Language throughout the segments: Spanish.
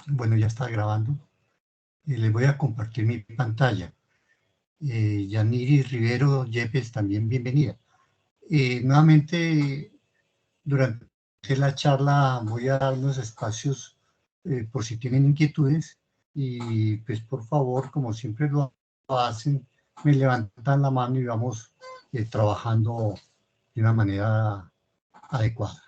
Bueno, ya está grabando. Les voy a compartir mi pantalla. Yaniri Rivero Yepes, también bienvenida. Nuevamente, durante la charla voy a dar unos espacios por si tienen inquietudes y pues por favor, como siempre lo hacen, me levantan la mano y vamos trabajando de una manera adecuada.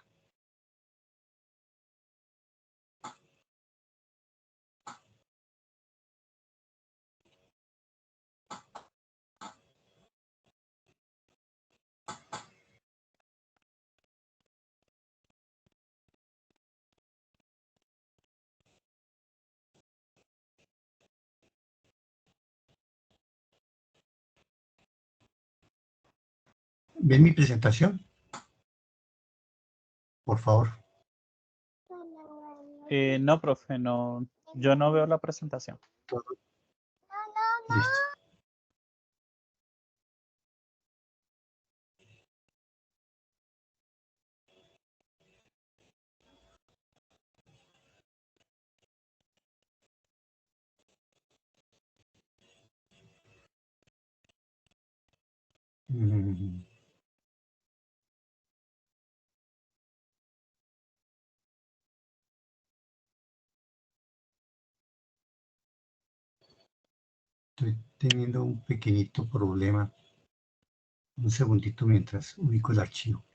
¿Ven mi presentación? Por favor. No, profe, no, yo no veo la presentación. Listo. Estoy teniendo un pequeñito problema. Un segundito mientras ubico el archivo.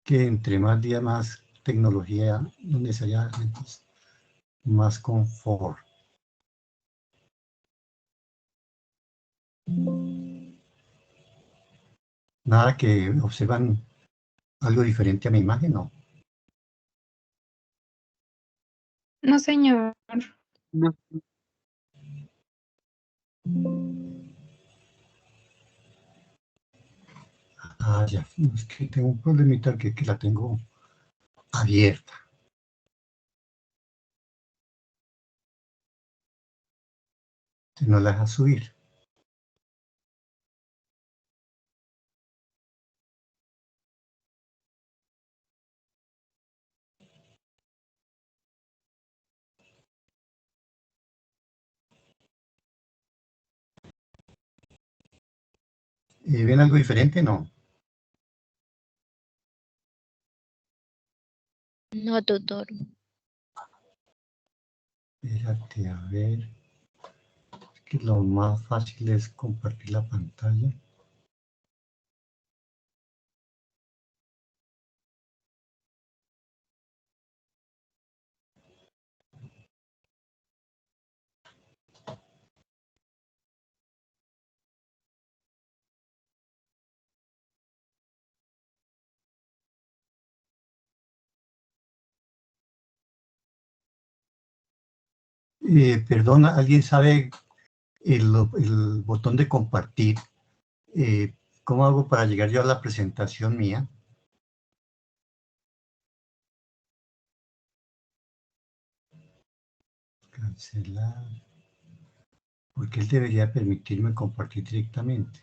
Que entre más día más tecnología, no necesariamente más confort. Nada que observan algo diferente a mi imagen, ¿no? No, señor. No. Ah, ya, es que tengo un problemita que la tengo abierta. No la deja subir. ¿Ven algo diferente? No. No, tutor. Espérate, a ver. Es que lo más fácil es compartir la pantalla. Perdona, ¿alguien sabe el botón de compartir? ¿Cómo hago para llegar yo a la presentación mía? Cancelar. Porque él debería permitirme compartir directamente.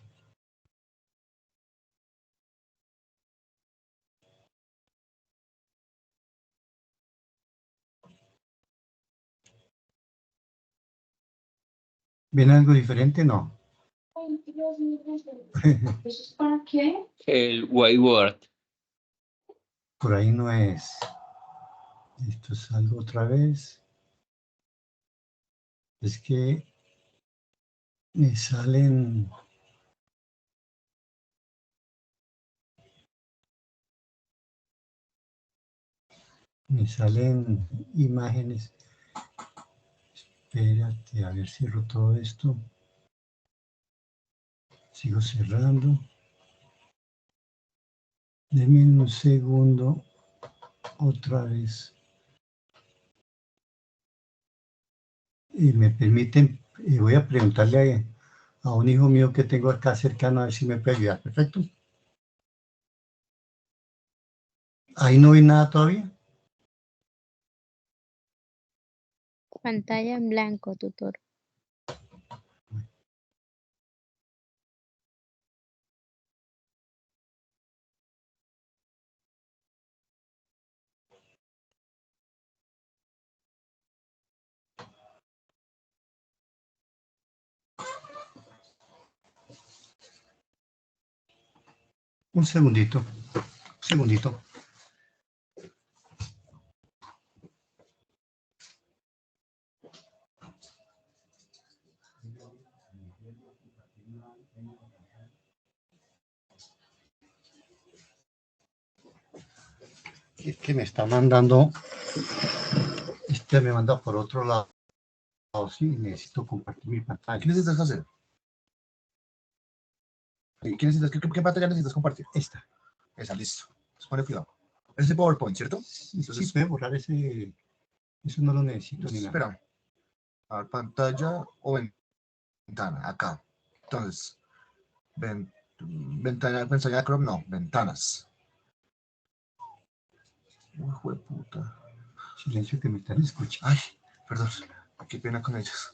¿Ven algo diferente? No. ¿Eso es para qué? El whiteboard. Por ahí no es. Esto es algo otra vez. Es que me salen... Me salen imágenes. Espérate, a ver, cierro todo esto. Sigo cerrando. Denme un segundo. Otra vez. Y me permiten, voy a preguntarle a un hijo mío que tengo acá cercano a ver si me puede ayudar. Perfecto. Ahí no hay nada todavía. Pantalla en blanco, tutor. Un segundito. Un segundito. Es que me está mandando, me manda por otro lado, sí, necesito compartir mi pantalla. ¿Qué necesitas hacer? ¿Qué necesitas? ¿Qué pantalla necesitas compartir? Esta. Esa, listo. Pone cuidado. Ese PowerPoint, ¿cierto? Sí, puede borrar ese, eso no lo necesito ni nada. Espera. A ver, pantalla o ventana, acá. Entonces, ventana de Chrome, no, ventanas. Uy, jueputa. Silencio que me están escuchando. Ay, perdón, qué pena con ellos.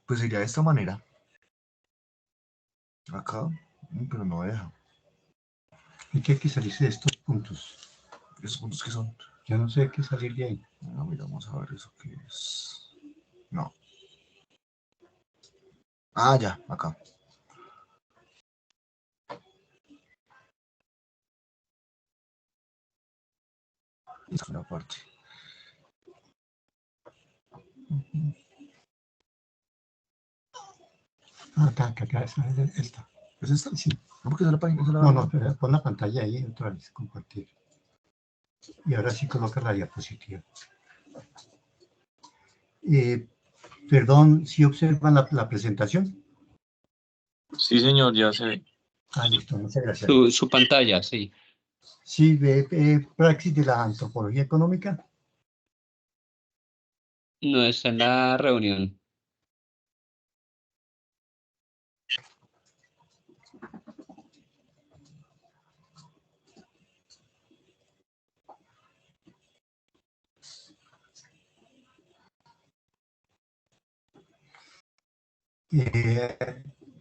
Pues sería de esta manera. Acá, pero no deja. ¿Y qué hay que salirse de estos puntos? ¿Esos puntos qué son? Yo no sé hay que salir de ahí. No, mira, vamos a ver eso qué es. No. Ah, ya, acá. Esta es la parte. Acá, esta. ¿Es esta? Sí. No, porque es la página. No, espera, pon la pantalla ahí otra vez, compartir. Y ahora sí coloca la diapositiva. Perdón, ¿sí observan la presentación? Sí, señor, ya se ve. Ah, listo, muchas gracias. Su pantalla, sí. Sí, ve praxis de la antropología económica. No está en la reunión.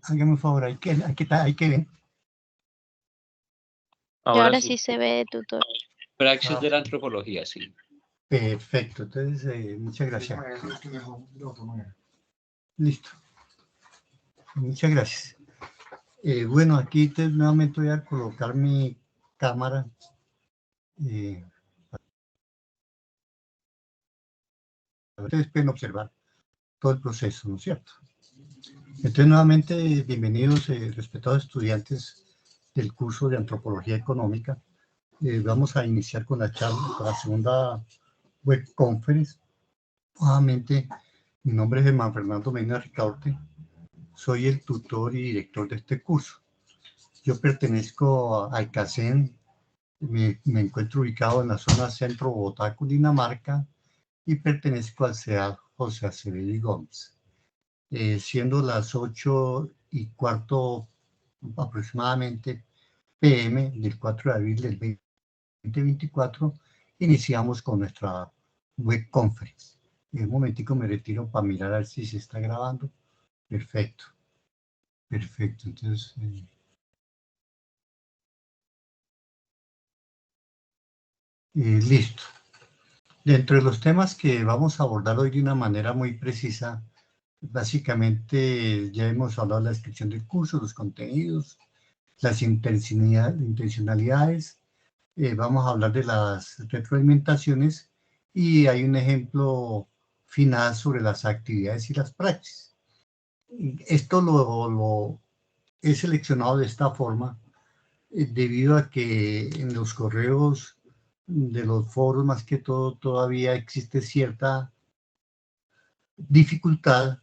Hágame un favor, hay que ver. Y ahora sí se ve, tutor. Praxis de la antropología, sí. Perfecto, entonces muchas gracias. Listo. Muchas gracias. Bueno, aquí nuevamente voy a colocar mi cámara. Ustedes pueden observar todo el proceso, ¿no es cierto? Entonces, nuevamente, bienvenidos, respetados estudiantes del curso de Antropología Económica. Vamos a iniciar con la charla, con la segunda web conference. Nuevamente, mi nombre es Germán Fernando Mena Ricaurte. Soy el tutor y director de este curso. Yo pertenezco al CACEN, me encuentro ubicado en la zona centro Bogotá, Cundinamarca, y pertenezco al CEA José Acevedo y Gómez. Siendo las 8:15 aproximadamente PM del 4 de abril del 2024, iniciamos con nuestra web conference. En un momentico me retiro para mirar a ver si se está grabando. Perfecto. Perfecto. Entonces, listo. Dentro de los temas que vamos a abordar hoy de una manera muy precisa, básicamente ya hemos hablado de la descripción del curso, los contenidos, las intencionalidades, vamos a hablar de las retroalimentaciones y hay un ejemplo final sobre las actividades y las praxis. Esto lo he seleccionado de esta forma debido a que en los correos de los foros, más que todo, todavía existe cierta dificultad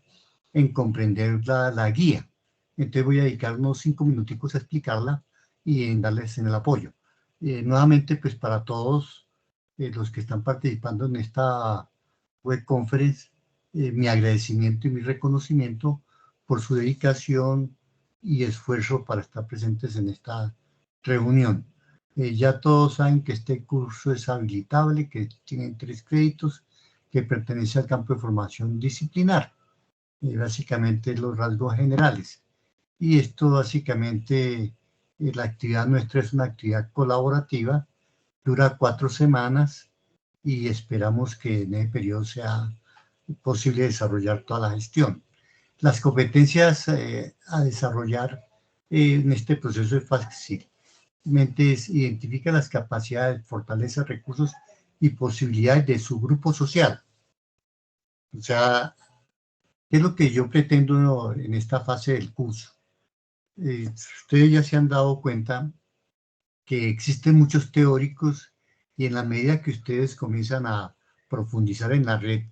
en comprender la guía. Entonces voy a dedicar unos 5 minuticos a explicarla y en darles en el apoyo. Nuevamente, pues para todos los que están participando en esta web conference, mi agradecimiento y mi reconocimiento por su dedicación, y esfuerzo para estar presentes en esta reunión. Ya todos saben que este curso es habilitable, que tiene 3 créditos, que pertenece al campo de formación disciplinar, básicamente los rasgos generales. Y esto básicamente, la actividad nuestra es una actividad colaborativa, dura 4 semanas y esperamos que en ese periodo sea posible desarrollar toda la gestión. Las competencias a desarrollar en este proceso es fácil. Identifica las capacidades, fortalezas, recursos y posibilidades de su grupo social. O sea, ¿qué es lo que yo pretendo en esta fase del curso? Ustedes ya se han dado cuenta que existen muchos teóricos y en la medida que ustedes comienzan a profundizar en la red,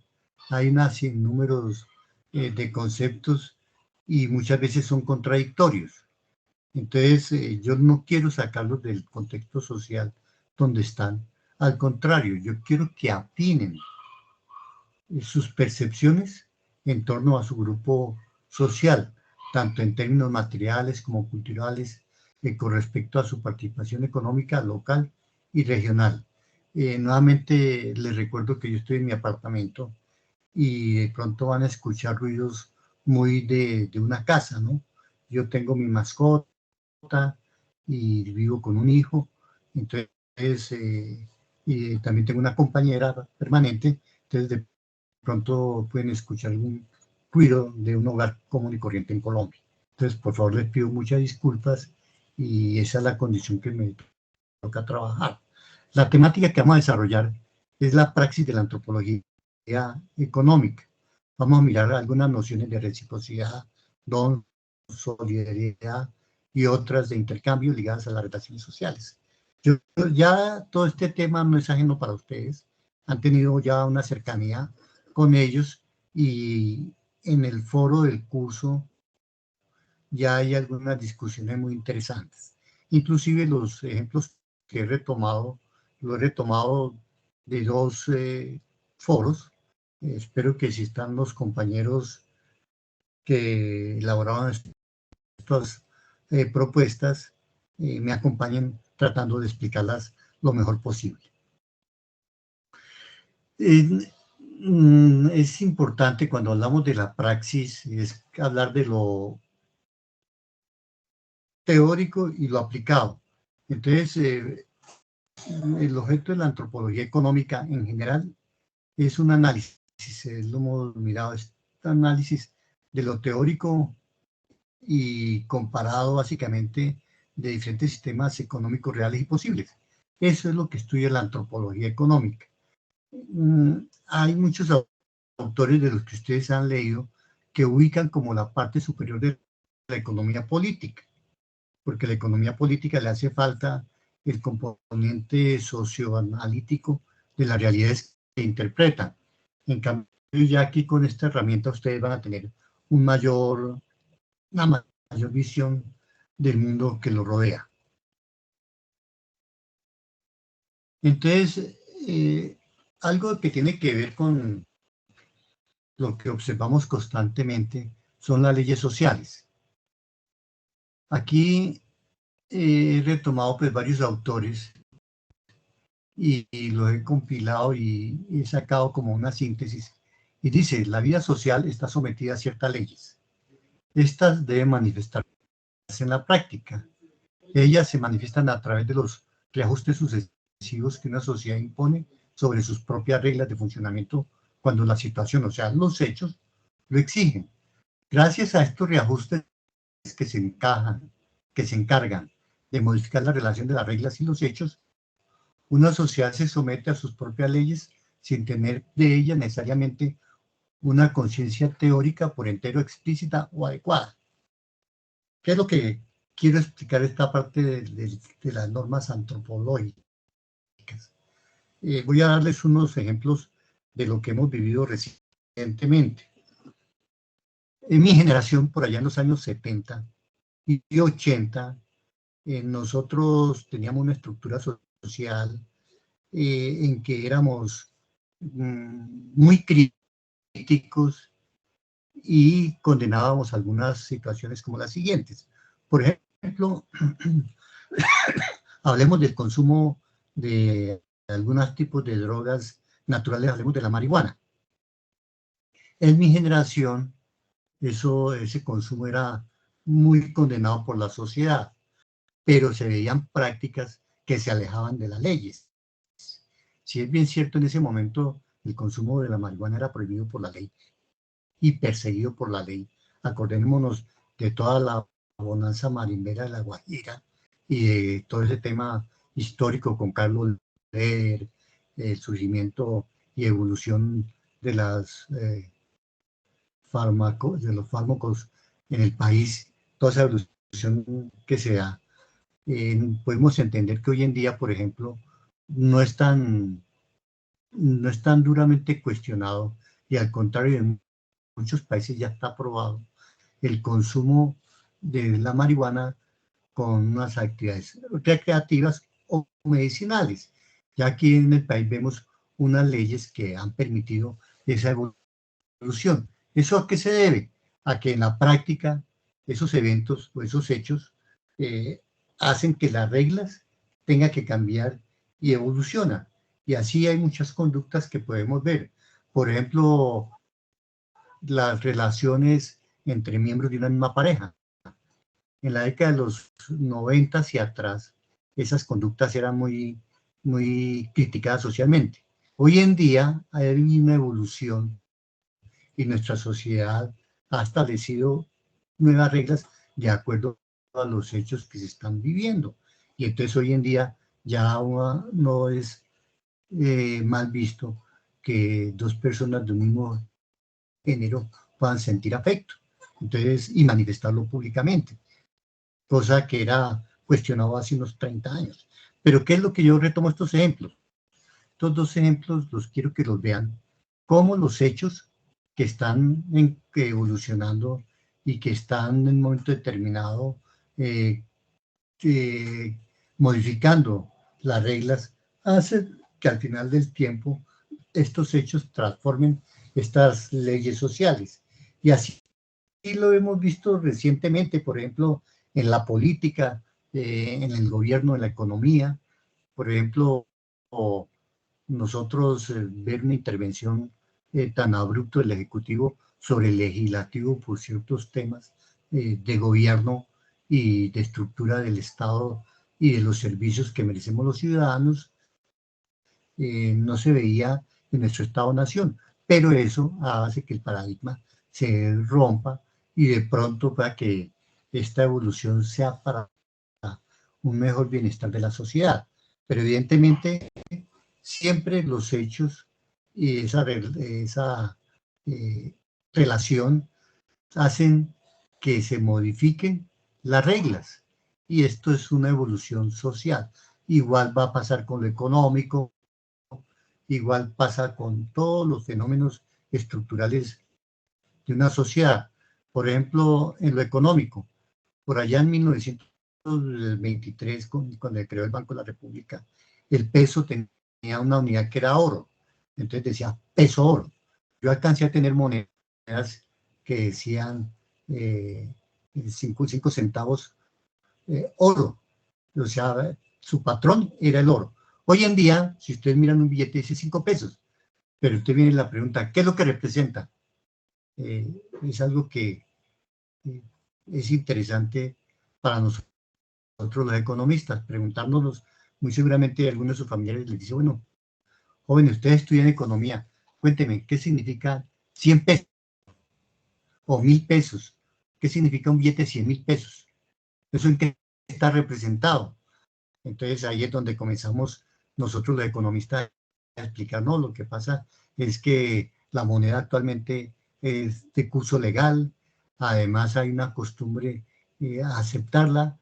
hay una números de conceptos y muchas veces son contradictorios. Entonces, yo no quiero sacarlos del contexto social donde están. Al contrario, yo quiero que afinen sus percepciones en torno a su grupo social, tanto en términos materiales como culturales, con respecto a su participación económica local y regional. Nuevamente les recuerdo que yo estoy en mi apartamento y de pronto van a escuchar ruidos muy de una casa, ¿no? Yo tengo mi mascota y vivo con un hijo, entonces, y también tengo una compañera permanente, entonces de pronto pueden escuchar algún ruido de un hogar común y corriente en Colombia. Entonces, por favor, les pido muchas disculpas y esa es la condición que me toca trabajar. La temática que vamos a desarrollar es la praxis de la antropología económica. Vamos a mirar algunas nociones de reciprocidad, don, solidaridad y otras de intercambio ligadas a las relaciones sociales. Ya todo este tema no es ajeno para ustedes, han tenido ya una cercanía con ellos y en el foro del curso ya hay algunas discusiones muy interesantes. Inclusive los ejemplos que he retomado, lo he retomado de 2 foros. Espero que si están los compañeros que elaboraron estas propuestas, me acompañen tratando de explicarlas lo mejor posible. Es importante cuando hablamos de la praxis, es hablar de lo teórico y lo aplicado. Entonces, el objeto de la antropología económica en general es un análisis, lo hemos mirado, este análisis de lo teórico y comparado básicamente de diferentes sistemas económicos reales y posibles. Eso es lo que estudia la antropología económica. Hay muchos autores de los que ustedes han leído que ubican como la parte superior de la economía política, porque a la economía política le hace falta el componente socioanalítico de las realidades que interpretan. En cambio, ya aquí con esta herramienta ustedes van a tener una mayor visión del mundo que los rodea. Entonces, algo que tiene que ver con lo que observamos constantemente son las leyes sociales. Aquí he retomado pues varios autores y los he compilado y he sacado como una síntesis. Y dice, la vida social está sometida a ciertas leyes. Estas deben manifestarse en la práctica. Ellas se manifiestan a través de los reajustes sucesivos que una sociedad impone sobre sus propias reglas de funcionamiento cuando la situación, o sea, los hechos, lo exigen. Gracias a estos reajustes que se encargan de modificar la relación de las reglas y los hechos, una sociedad se somete a sus propias leyes sin tener de ellas necesariamente una conciencia teórica por entero explícita o adecuada. ¿Qué es lo que quiero explicar esta parte de las normas antropológicas? Voy a darles unos ejemplos de lo que hemos vivido recientemente. En mi generación, por allá en los años 70 y 80, nosotros teníamos una estructura social en que éramos muy críticos y condenábamos algunas situaciones como las siguientes. Por ejemplo, hablemos del consumo de algunos tipos de drogas naturales, hablemos de la marihuana. En mi generación, ese consumo era muy condenado por la sociedad, pero se veían prácticas que se alejaban de las leyes. Si es bien cierto, en ese momento el consumo de la marihuana era prohibido por la ley y perseguido por la ley. Acordémonos de toda la bonanza marimbera de La Guajira y de todo ese tema histórico con Carlos Leder, el surgimiento y evolución de los fármacos en el país, toda esa evolución que se da. Podemos entender que hoy en día, por ejemplo, no es tan duramente cuestionado, y al contrario, en muchos países ya está aprobado el consumo de la marihuana con unas actividades recreativas o medicinales. Ya aquí en el país vemos unas leyes que han permitido esa evolución. ¿Eso a qué se debe? A que en la práctica esos eventos o esos hechos hacen que las reglas tengan que cambiar y evolucionan. Y así hay muchas conductas que podemos ver. Por ejemplo, las relaciones entre miembros de una misma pareja. En la década de los 90 hacia atrás, esas conductas eran muy criticadas socialmente. Hoy en día hay una evolución y nuestra sociedad ha establecido nuevas reglas de acuerdo a los hechos que se están viviendo. Y entonces hoy en día ya no es mal visto que dos personas de un mismo género puedan sentir afecto, entonces, y manifestarlo públicamente, cosa que era cuestionado hace unos 30 años. Pero ¿qué es lo que yo retomo estos ejemplos? Estos dos ejemplos los quiero que los vean, como los hechos que están evolucionando y que están en un momento determinado modificando las reglas, hacen que al final del tiempo estos hechos transformen estas leyes sociales. Y así lo hemos visto recientemente, por ejemplo, en la política, en el gobierno, en la economía. Por ejemplo, nosotros ver una intervención tan abrupta del Ejecutivo sobre el Legislativo por ciertos temas de gobierno y de estructura del Estado y de los servicios que merecemos los ciudadanos, no se veía en nuestro Estado-Nación. Pero eso hace que el paradigma se rompa y de pronto para que esta evolución sea para un mejor bienestar de la sociedad. Pero evidentemente siempre los hechos y esa relación hacen que se modifiquen las reglas, y esto es una evolución social. Igual va a pasar con lo económico, igual pasa con todos los fenómenos estructurales de una sociedad. Por ejemplo, en lo económico, por allá en 1923, cuando se creó el Banco de la República, el peso tenía una unidad que era oro. Entonces decía peso oro. Yo alcancé a tener monedas que decían 5 centavos oro. O sea, su patrón era el oro. Hoy en día, si ustedes miran un billete, dice 5 pesos. Pero usted viene la pregunta, ¿qué es lo que representa? Es algo que es interesante para nosotros los economistas, preguntándonos, muy seguramente algunos de sus familiares les dicen, bueno, jóvenes, ustedes estudian economía, cuéntenme, ¿qué significa 100 pesos o 1000 pesos? ¿Qué significa un billete de 100.000 pesos? ¿Eso en qué está representado? Entonces ahí es donde comenzamos nosotros los economistas a explicar, no, lo que pasa es que la moneda actualmente es de curso legal, además hay una costumbre a aceptarla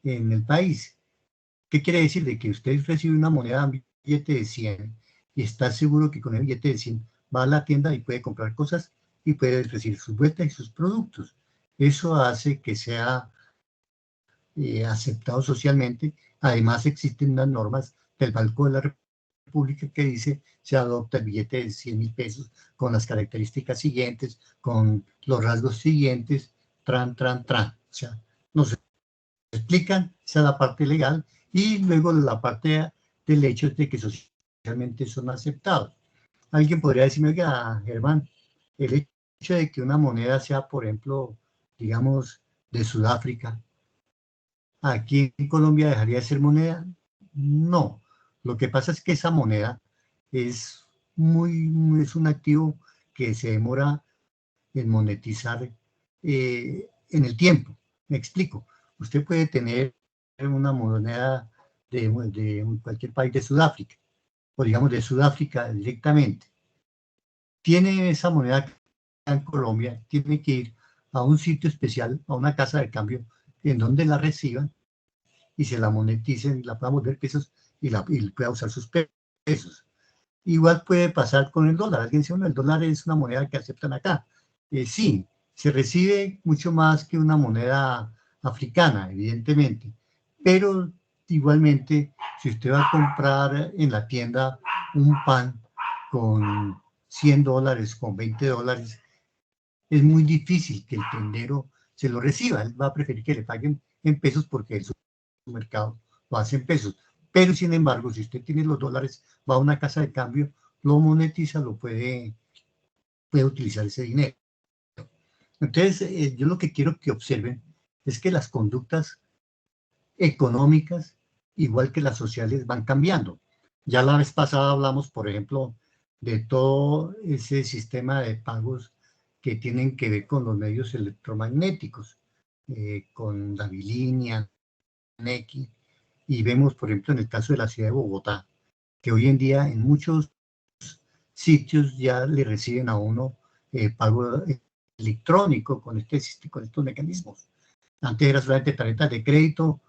en el país. ¿Qué quiere decir? De que usted recibe una moneda, un billete de 100, y está seguro que con el billete de 100 va a la tienda y puede comprar cosas y puede recibir sus vueltas y sus productos. Eso hace que sea aceptado socialmente. Además existen unas normas del Banco de la República que dice se adopta el billete de 100.000 pesos con las características siguientes, con los rasgos siguientes, tran. O sea, nos explican, esa es la parte legal, y luego la parte del hecho de que socialmente son aceptados. Alguien podría decirme, oiga, Germán, el hecho de que una moneda sea, por ejemplo, digamos, de Sudáfrica, ¿aquí en Colombia dejaría de ser moneda? No. Lo que pasa es que esa moneda es es un activo que se demora en monetizar en el tiempo. Me explico. Usted puede tener una moneda de cualquier país de Sudáfrica, o digamos de Sudáfrica directamente. Tiene esa moneda en Colombia, tiene que ir a un sitio especial, a una casa de cambio, en donde la reciban y se la moneticen, la puedan volver pesos y pueda usar sus pesos. Igual puede pasar con el dólar. Alguien dice, bueno, el dólar es una moneda que aceptan acá. Sí, se recibe mucho más que una moneda africana, evidentemente, pero igualmente, si usted va a comprar en la tienda un pan con $100, con $20, es muy difícil que el tendero se lo reciba. Él va a preferir que le paguen en pesos porque el mercado lo hace en pesos. Pero, sin embargo, si usted tiene los dólares, va a una casa de cambio, lo monetiza, puede utilizar ese dinero. Entonces, yo lo que quiero que observen es que las conductas económicas, igual que las sociales, van cambiando. Ya la vez pasada hablamos, por ejemplo, de todo ese sistema de pagos que tienen que ver con los medios electromagnéticos, con la bilínea, NECI, y vemos, por ejemplo, en el caso de la ciudad de Bogotá, que hoy en día en muchos sitios ya le reciben a uno pago electrónico con estos mecanismos. Antes era solamente tarjetas de crédito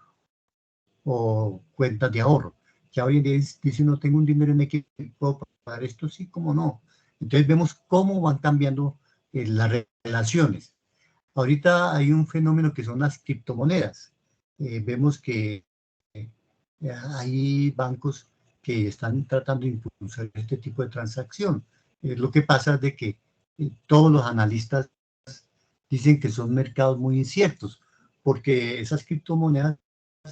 o cuentas de ahorro. Ya hoy en día dice, no tengo un dinero en X, ¿puedo pagar esto? Sí, cómo no. Entonces vemos cómo van cambiando las relaciones. Ahorita hay un fenómeno que son las criptomonedas. Vemos que hay bancos que están tratando de impulsar este tipo de transacción. Lo que pasa es de que todos los analistas dicen que son mercados muy inciertos, porque esas criptomonedas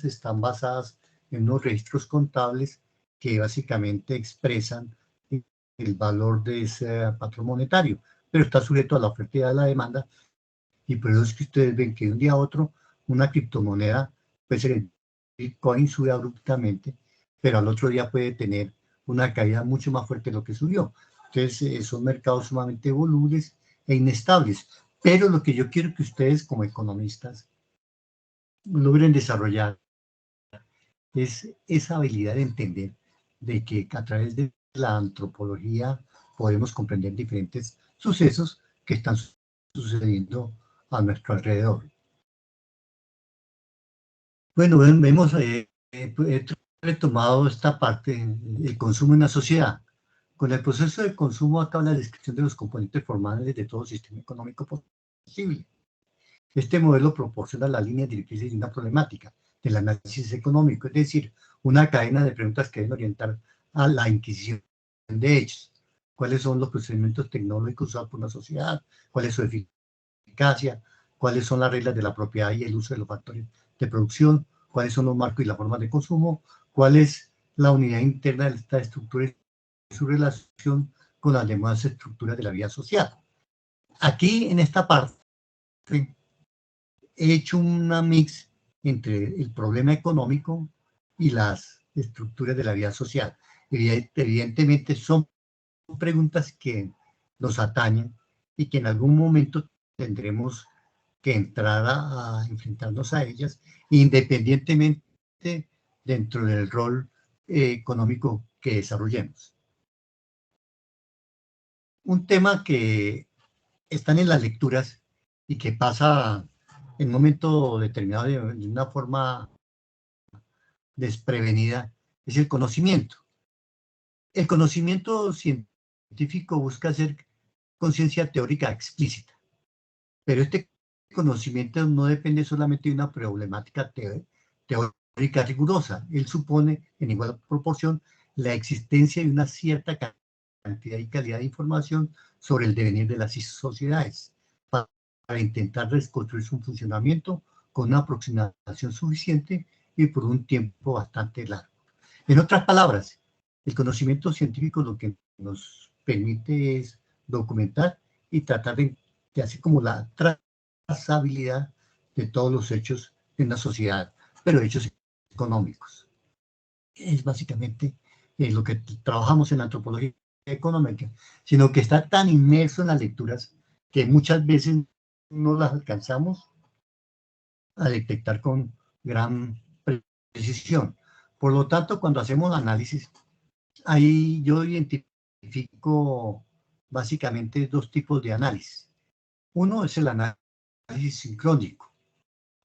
están basadas en unos registros contables que básicamente expresan el valor de ese patrón monetario, pero está sujeto a la oferta y a la demanda, y por eso es que ustedes ven que de un día a otro una criptomoneda, pues el Bitcoin sube abruptamente, pero al otro día puede tener una caída mucho más fuerte de lo que subió. Entonces, son mercados sumamente volubles e inestables. Pero lo que yo quiero que ustedes como economistas logren desarrollar es esa habilidad de entender de que a través de la antropología podemos comprender diferentes sucesos que están sucediendo a nuestro alrededor. Bueno, hemos retomado esta parte, el consumo en la sociedad. Con el proceso de consumo acaba la descripción de los componentes formales de todo sistema económico posible. Este modelo proporciona las líneas directrices de una problemática del análisis económico, es decir, una cadena de preguntas que deben orientar a la inquisición de hechos. ¿Cuáles son los procedimientos tecnológicos usados por una sociedad? ¿Cuál es su eficacia? ¿Cuáles son las reglas de la propiedad y el uso de los factores de producción? ¿Cuáles son los marcos y las formas de consumo? ¿Cuál es la unidad interna de esta estructura y su relación con las demás estructuras de la vida social? Aquí, en esta parte, he hecho una mix entre el problema económico y las estructuras de la vida social. Evidentemente son preguntas que nos atañen y que en algún momento tendremos que entrar a enfrentarnos a ellas, independientemente dentro del rol económico que desarrollemos. Un tema que están en las lecturas y que pasa en un momento determinado de una forma desprevenida es el conocimiento. El conocimiento científico busca hacer conciencia teórica explícita, pero este conocimiento no depende solamente de una problemática teórica rigurosa. Él supone, en igual proporción, la existencia de una cierta cantidad y calidad de información sobre el devenir de las sociedades, para intentar reconstruir su funcionamiento con una aproximación suficiente y por un tiempo bastante largo. En otras palabras, el conocimiento científico lo que nos permite es documentar y tratar de hacer como la trazabilidad de todos los hechos en la sociedad, pero hechos económicos. Es básicamente lo que trabajamos en la antropología económica, sino que está tan inmerso en las lecturas que muchas veces no las alcanzamos a detectar con gran precisión. Por lo tanto, cuando hacemos análisis, ahí yo identifico básicamente dos tipos de análisis. Uno es el análisis sincrónico.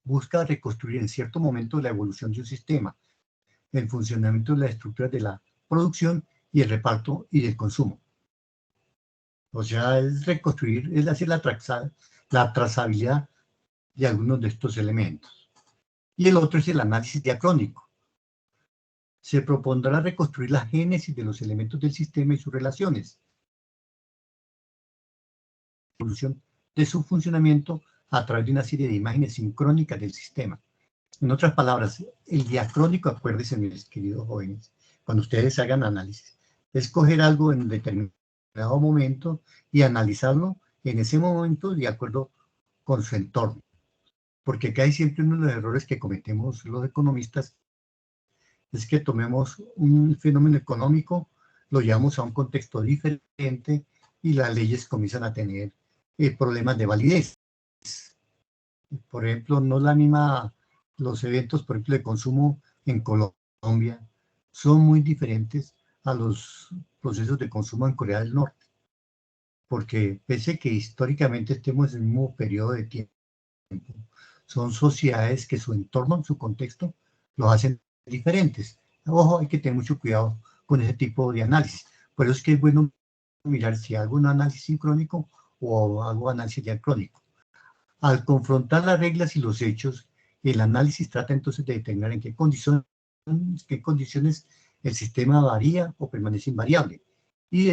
Busca reconstruir en cierto momento la evolución de un sistema, el funcionamiento de la estructura de la producción y el reparto y del consumo. O sea, es reconstruir, es hacer la trazabilidad de algunos de estos elementos. Y el otro es el análisis diacrónico. Se propondrá reconstruir la génesis de los elementos del sistema y sus relaciones, la evolución de su funcionamiento a través de una serie de imágenes sincrónicas del sistema. En otras palabras, el diacrónico, acuérdense, mis queridos jóvenes, cuando ustedes hagan análisis, es coger algo en determinado momento y analizarlo en ese momento de acuerdo con su entorno. Porque acá hay siempre uno de los errores que cometemos los economistas, es que tomemos un fenómeno económico, lo llevamos a un contexto diferente y las leyes comienzan a tener problemas de validez. Por ejemplo, no es la misma, los eventos, por ejemplo, de consumo en Colombia son muy diferentes a los procesos de consumo en Corea del Norte. Porque pese a que históricamente estemos en el mismo periodo de tiempo, son sociedades que su entorno, su contexto, los hacen diferentes. Ojo, hay que tener mucho cuidado con ese tipo de análisis. Por eso es que es bueno mirar si hago un análisis sincrónico o hago análisis diacrónico. Al confrontar las reglas y los hechos, el análisis trata entonces de determinar en qué condiciones el sistema varía o permanece invariable y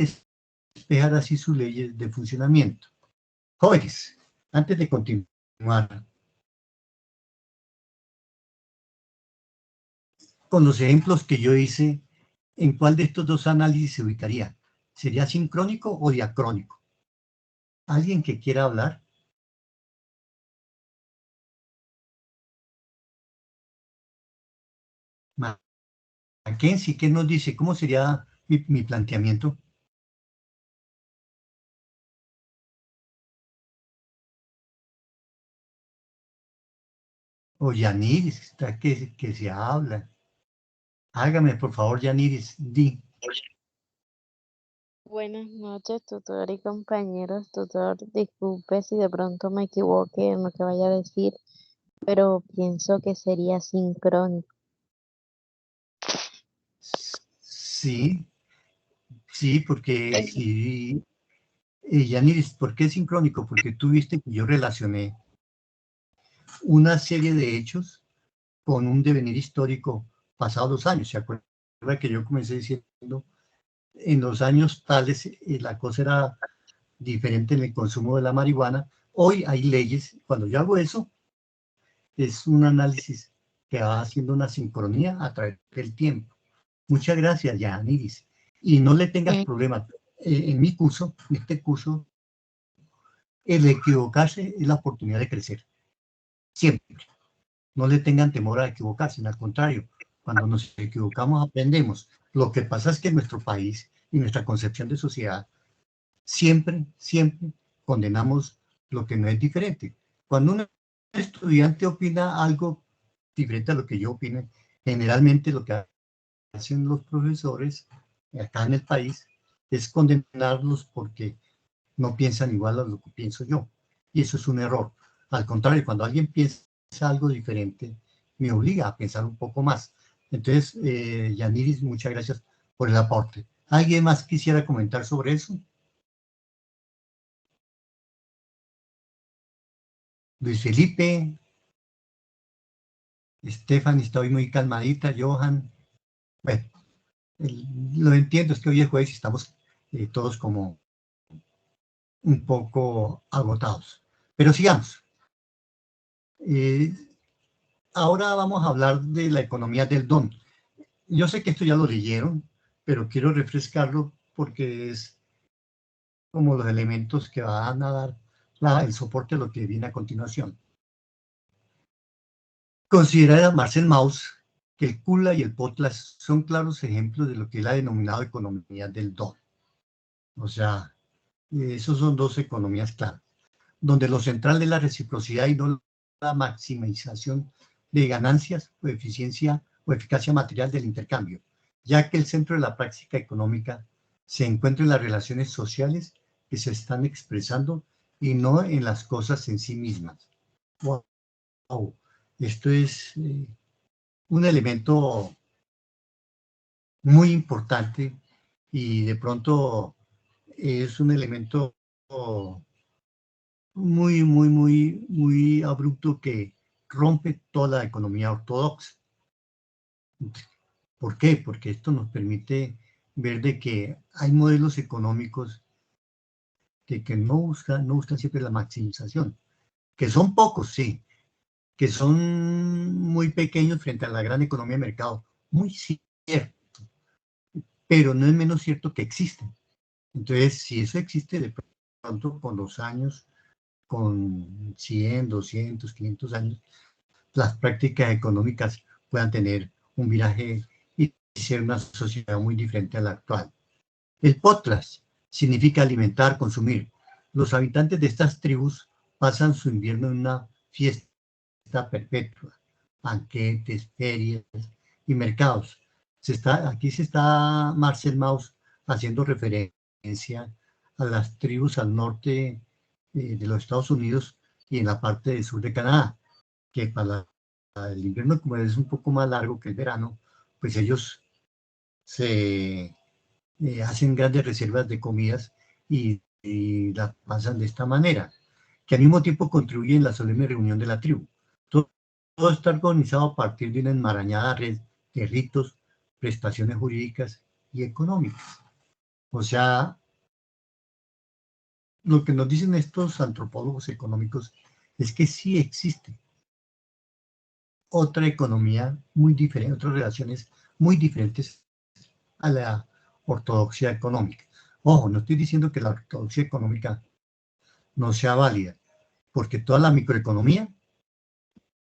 despejar así sus leyes de funcionamiento. Jóvenes, antes de continuar con los ejemplos que yo hice, ¿en cuál de estos dos análisis se ubicaría? ¿Sería sincrónico o diacrónico? ¿Alguien que quiera hablar? Mackenzie, ¿qué nos dice? ¿Cómo sería mi planteamiento? O Yaniris, está que se habla. Hágame, por favor, Yaniris, di. Buenas noches, tutor y compañeros. Tutor, disculpe si de pronto me equivoque en lo que vaya a decir, pero pienso que sería sincrónico. Sí, porque sí. Yaniris, ¿por qué sincrónico? Porque tú viste que yo relacioné una serie de hechos con un devenir histórico pasado 2 años. ¿Se acuerda que yo comencé diciendo, en los años tales la cosa era diferente en el consumo de la marihuana? Hoy hay leyes. Cuando yo hago eso, es un análisis que va haciendo una sincronía a través del tiempo. Muchas gracias, Yaniris. Y no le tengas problemas. En mi curso, en este curso, el equivocarse es la oportunidad de crecer. Siempre. No le tengan temor a equivocarse, al contrario, cuando nos equivocamos aprendemos. Lo que pasa es que en nuestro país y nuestra concepción de sociedad siempre condenamos lo que no es diferente. Cuando un estudiante opina algo diferente a lo que yo opine, generalmente lo que hacen los profesores acá en el país es condenarlos porque no piensan igual a lo que pienso yo. Y eso es un error. Al contrario, cuando alguien piensa algo diferente, me obliga a pensar un poco más. Entonces, Yaniris, muchas gracias por el aporte. ¿Alguien más quisiera comentar sobre eso? Luis Felipe, Stephanie está hoy muy calmadita, Johan. Bueno, lo entiendo, es que hoy es jueves y estamos todos como un poco agotados. Pero sigamos. ahora vamos a hablar de la economía del don. Yo sé que esto ya lo leyeron, pero quiero refrescarlo porque es como los elementos que van a dar el soporte a lo que viene a continuación. Considera Marcel Mauss que el Kula y el Potlatch son claros ejemplos de lo que él ha denominado economía del don. O sea, esos son dos economías claras, donde lo central es la reciprocidad y no la maximización de ganancias o eficiencia o eficacia material del intercambio, ya que el centro de la práctica económica se encuentra en las relaciones sociales que se están expresando y no en las cosas en sí mismas. Wow. Esto es un elemento muy importante y de pronto es un elemento muy abrupto que rompe toda la economía ortodoxa. ¿Por qué? Porque esto nos permite ver de que hay modelos económicos que no buscan siempre la maximización, que son pocos, sí, que son muy pequeños frente a la gran economía de mercado, muy cierto, pero no es menos cierto que existen. Entonces, si eso existe, de pronto con los años, con 100, 200, 500 años, las prácticas económicas puedan tener un viraje y ser una sociedad muy diferente a la actual. El Potlatch significa alimentar, consumir. Los habitantes de estas tribus pasan su invierno en una fiesta perpetua, banquetes, ferias y mercados. Aquí se está Marcel Mauss haciendo referencia a las tribus al norte de los Estados Unidos y en la parte del sur de Canadá, que para el invierno, como es un poco más largo que el verano, pues ellos se hacen grandes reservas de comidas y las pasan de esta manera, que al mismo tiempo contribuyen a la solemne reunión de la tribu. Todo está organizado a partir de una enmarañada red de ritos, prestaciones jurídicas y económicas. O sea, lo que nos dicen estos antropólogos económicos es que sí existe otra economía muy diferente, otras relaciones muy diferentes a la ortodoxia económica. Ojo, no estoy diciendo que la ortodoxia económica no sea válida, porque toda la microeconomía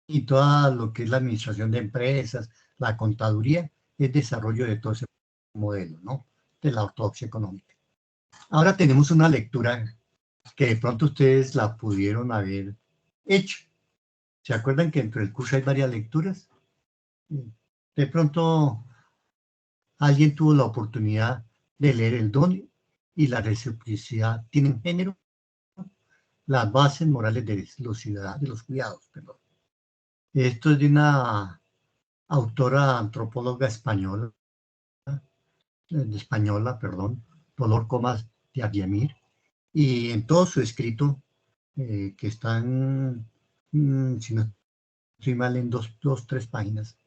y todo lo que es la administración de empresas, la contaduría, es desarrollo de todo ese modelo, ¿no? De la ortodoxia económica. Ahora tenemos una lectura que de pronto ustedes la pudieron haber hecho. ¿Se acuerdan que dentro del curso hay varias lecturas? De pronto alguien tuvo la oportunidad de leer El don y la reciprocidad tienen género, las bases morales de los ciudadanos, de los cuidados, perdón. Esto es de una autora antropóloga española, Dolor Comas de Aguiamir, y en todo su escrito, que están, si no estoy mal, en dos, 3 páginas,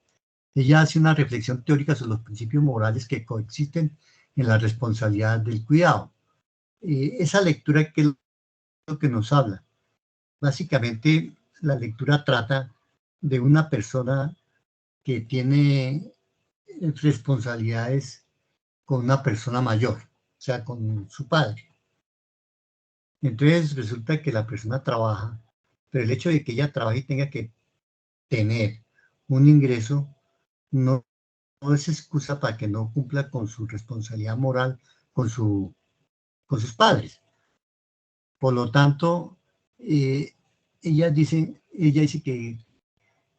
ella hace una reflexión teórica sobre los principios morales que coexisten en la responsabilidad del cuidado. Esa lectura, ¿qué es lo que nos habla? Básicamente, la lectura trata de una persona que tiene responsabilidades con una persona mayor, o sea, con su padre. Entonces resulta que la persona trabaja, pero el hecho de que ella trabaje y tenga que tener un ingreso no es excusa para que no cumpla con su responsabilidad moral con sus padres. Por lo tanto, ella dice que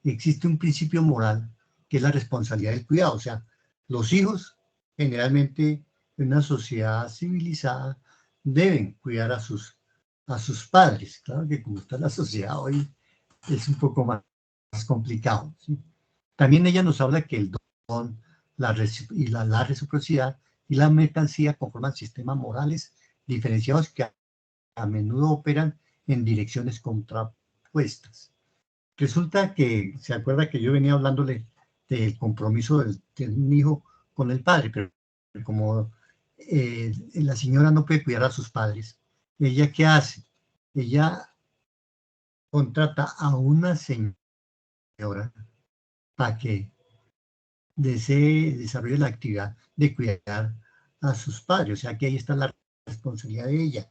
existe un principio moral que es la responsabilidad del cuidado. O sea, los hijos generalmente en una sociedad civilizada deben cuidar a sus padres. Claro que como está la sociedad hoy es un poco más complicado, ¿sí? También ella nos habla que el don, la reciprocidad y la mercancía conforman sistemas morales diferenciados que a menudo operan en direcciones contrapuestas. Resulta que, se acuerda que yo venía hablándole del compromiso de un hijo con el padre, pero como la señora no puede cuidar a sus padres, ¿ella qué hace? Ella contrata a una señora para que desarrolle la actividad de cuidar a sus padres. O sea que ahí está la responsabilidad de ella.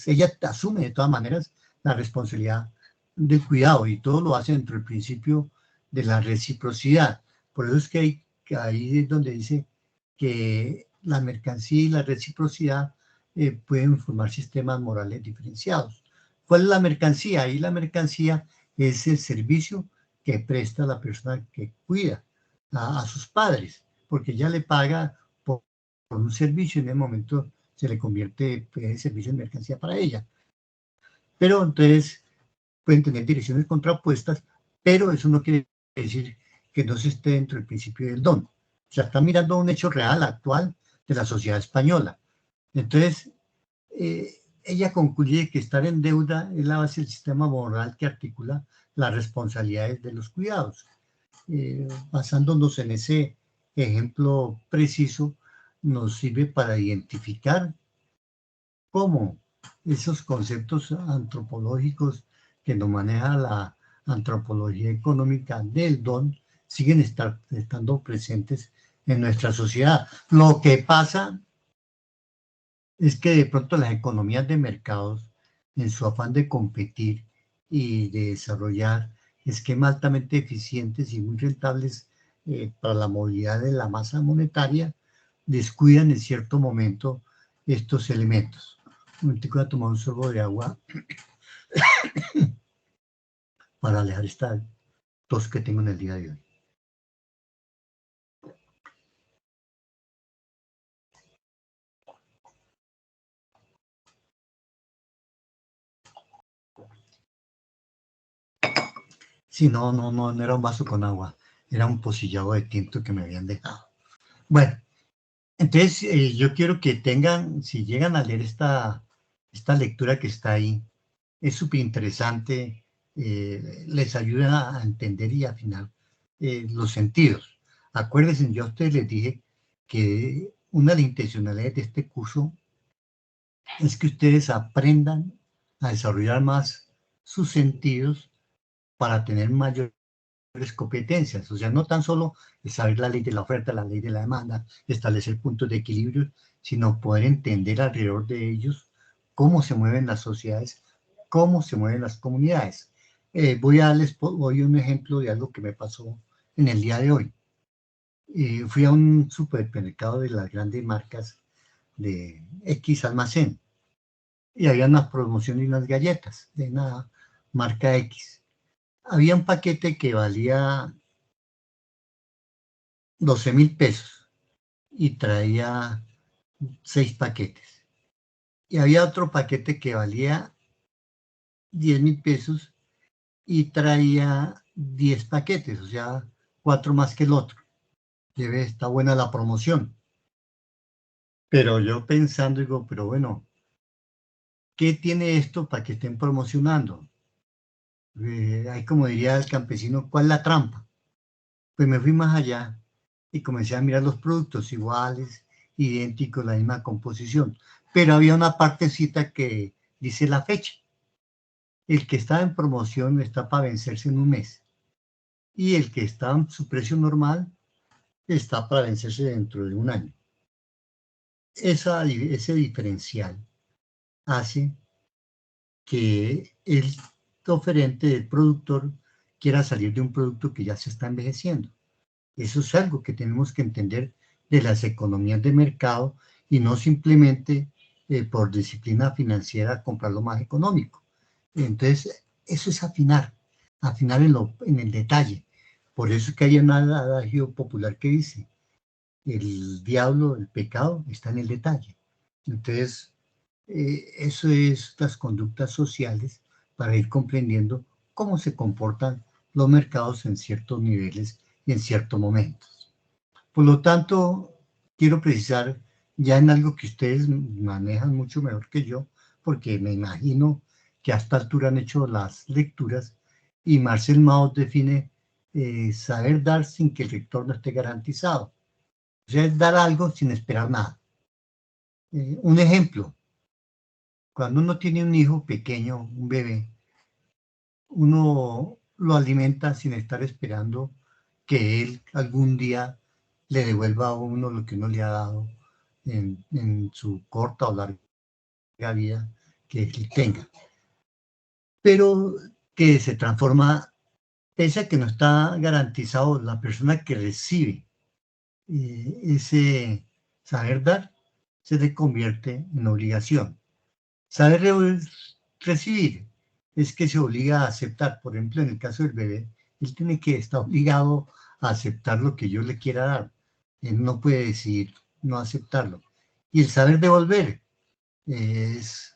Ella asume de todas maneras la responsabilidad del cuidado y todo lo hace dentro del principio de la reciprocidad. Por eso es que ahí es donde dice que la mercancía y la reciprocidad pueden formar sistemas morales diferenciados. ¿Cuál es la mercancía? Ahí la mercancía es el servicio que presta la persona que cuida a sus padres, porque ya le paga por un servicio y en el momento se le convierte ese servicio en mercancía para ella. Pero entonces pueden tener direcciones contrapuestas, pero eso no quiere decir que no se esté dentro del principio del don. O sea, está mirando un hecho real, actual, de la sociedad española. Entonces, ella concluye que estar en deuda es la base del sistema moral que articula las responsabilidades de los cuidados. Basándonos en ese ejemplo preciso, nos sirve para identificar cómo esos conceptos antropológicos que nos maneja la antropología económica del don siguen estando presentes en nuestra sociedad. Lo que pasa es que de pronto las economías de mercados, en su afán de competir y de desarrollar esquemas altamente eficientes y muy rentables para la movilidad de la masa monetaria, descuidan en cierto momento estos elementos. Un momentico, voy a tomar un sorbo de agua para alejar esta tos que tengo en el día de hoy. Sí, no era un vaso con agua, era un pocillado de tinto que me habían dejado. Bueno, entonces yo quiero que tengan, si llegan a leer esta lectura que está ahí, es súper interesante, les ayuda a entender y afinar los sentidos. Acuérdense, yo a ustedes les dije que una de las intencionalidades de este curso es que ustedes aprendan a desarrollar más sus sentidos para tener mayores competencias. O sea, no tan solo saber la ley de la oferta, la ley de la demanda, establecer puntos de equilibrio, sino poder entender alrededor de ellos cómo se mueven las sociedades, cómo se mueven las comunidades. Voy a darles hoy un ejemplo de algo que me pasó en el día de hoy. Fui a un supermercado de las grandes marcas de X almacén y había una promoción de unas galletas de una marca X. Había un paquete que valía 12,000 pesos y traía 6 paquetes. Y había otro paquete que valía 10,000 pesos y traía 10 paquetes, o sea, 4 más que el otro. Está buena la promoción. Pero yo pensando, digo, pero bueno, ¿qué tiene esto para que estén promocionando? Ahí como diría el campesino, ¿cuál es la trampa? Pues me fui más allá y comencé a mirar los productos iguales, idénticos, la misma composición. Pero había una partecita que dice la fecha. El que está en promoción está para vencerse en un mes. Y el que está en su precio normal está para vencerse dentro de un año. Ese diferencial hace que el oferente del productor quiera salir de un producto que ya se está envejeciendo. Eso es algo que tenemos que entender de las economías de mercado y no simplemente por disciplina financiera comprar lo más económico. Entonces, eso es afinar en el detalle. Por eso es que hay un adagio popular que dice, el diablo, el pecado, está en el detalle. Entonces, eso es las conductas sociales para ir comprendiendo cómo se comportan los mercados en ciertos niveles y en ciertos momentos. Por lo tanto, quiero precisar ya en algo que ustedes manejan mucho mejor que yo, porque me imagino que a esta altura han hecho las lecturas y Marcel Mauss define saber dar sin que el retorno esté garantizado. O sea, es dar algo sin esperar nada. Un ejemplo, cuando uno tiene un hijo pequeño, un bebé, uno lo alimenta sin estar esperando que él algún día le devuelva a uno lo que uno le ha dado en su corta o larga vida que él tenga. Pero que se transforma, pese a que no está garantizado, la persona que recibe ese saber dar, se le convierte en obligación. Saber recibir es que se obliga a aceptar. Por ejemplo, en el caso del bebé, él tiene que estar obligado a aceptar lo que yo le quiera dar. Él no puede decidir no aceptarlo. Y el saber devolver es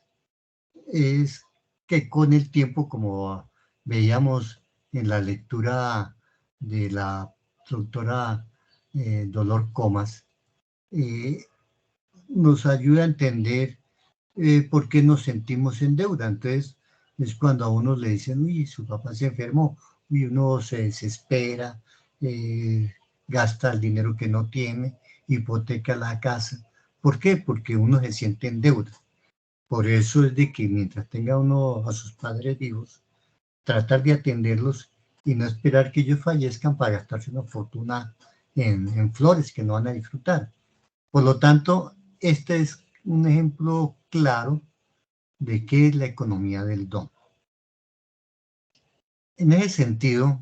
que con el tiempo, como veíamos en la lectura de la doctora Dolor Comas, nos ayuda a entender por qué nos sentimos en deuda. Entonces, es cuando a uno le dicen, uy, su papá se enfermó, y uno se desespera, gasta el dinero que no tiene, hipoteca la casa. ¿Por qué? Porque uno se siente en deuda. Por eso es de que mientras tenga uno a sus padres vivos, tratar de atenderlos y no esperar que ellos fallezcan para gastarse una fortuna en flores que no van a disfrutar. Por lo tanto, este es un ejemplo claro de qué es la economía del don. En ese sentido,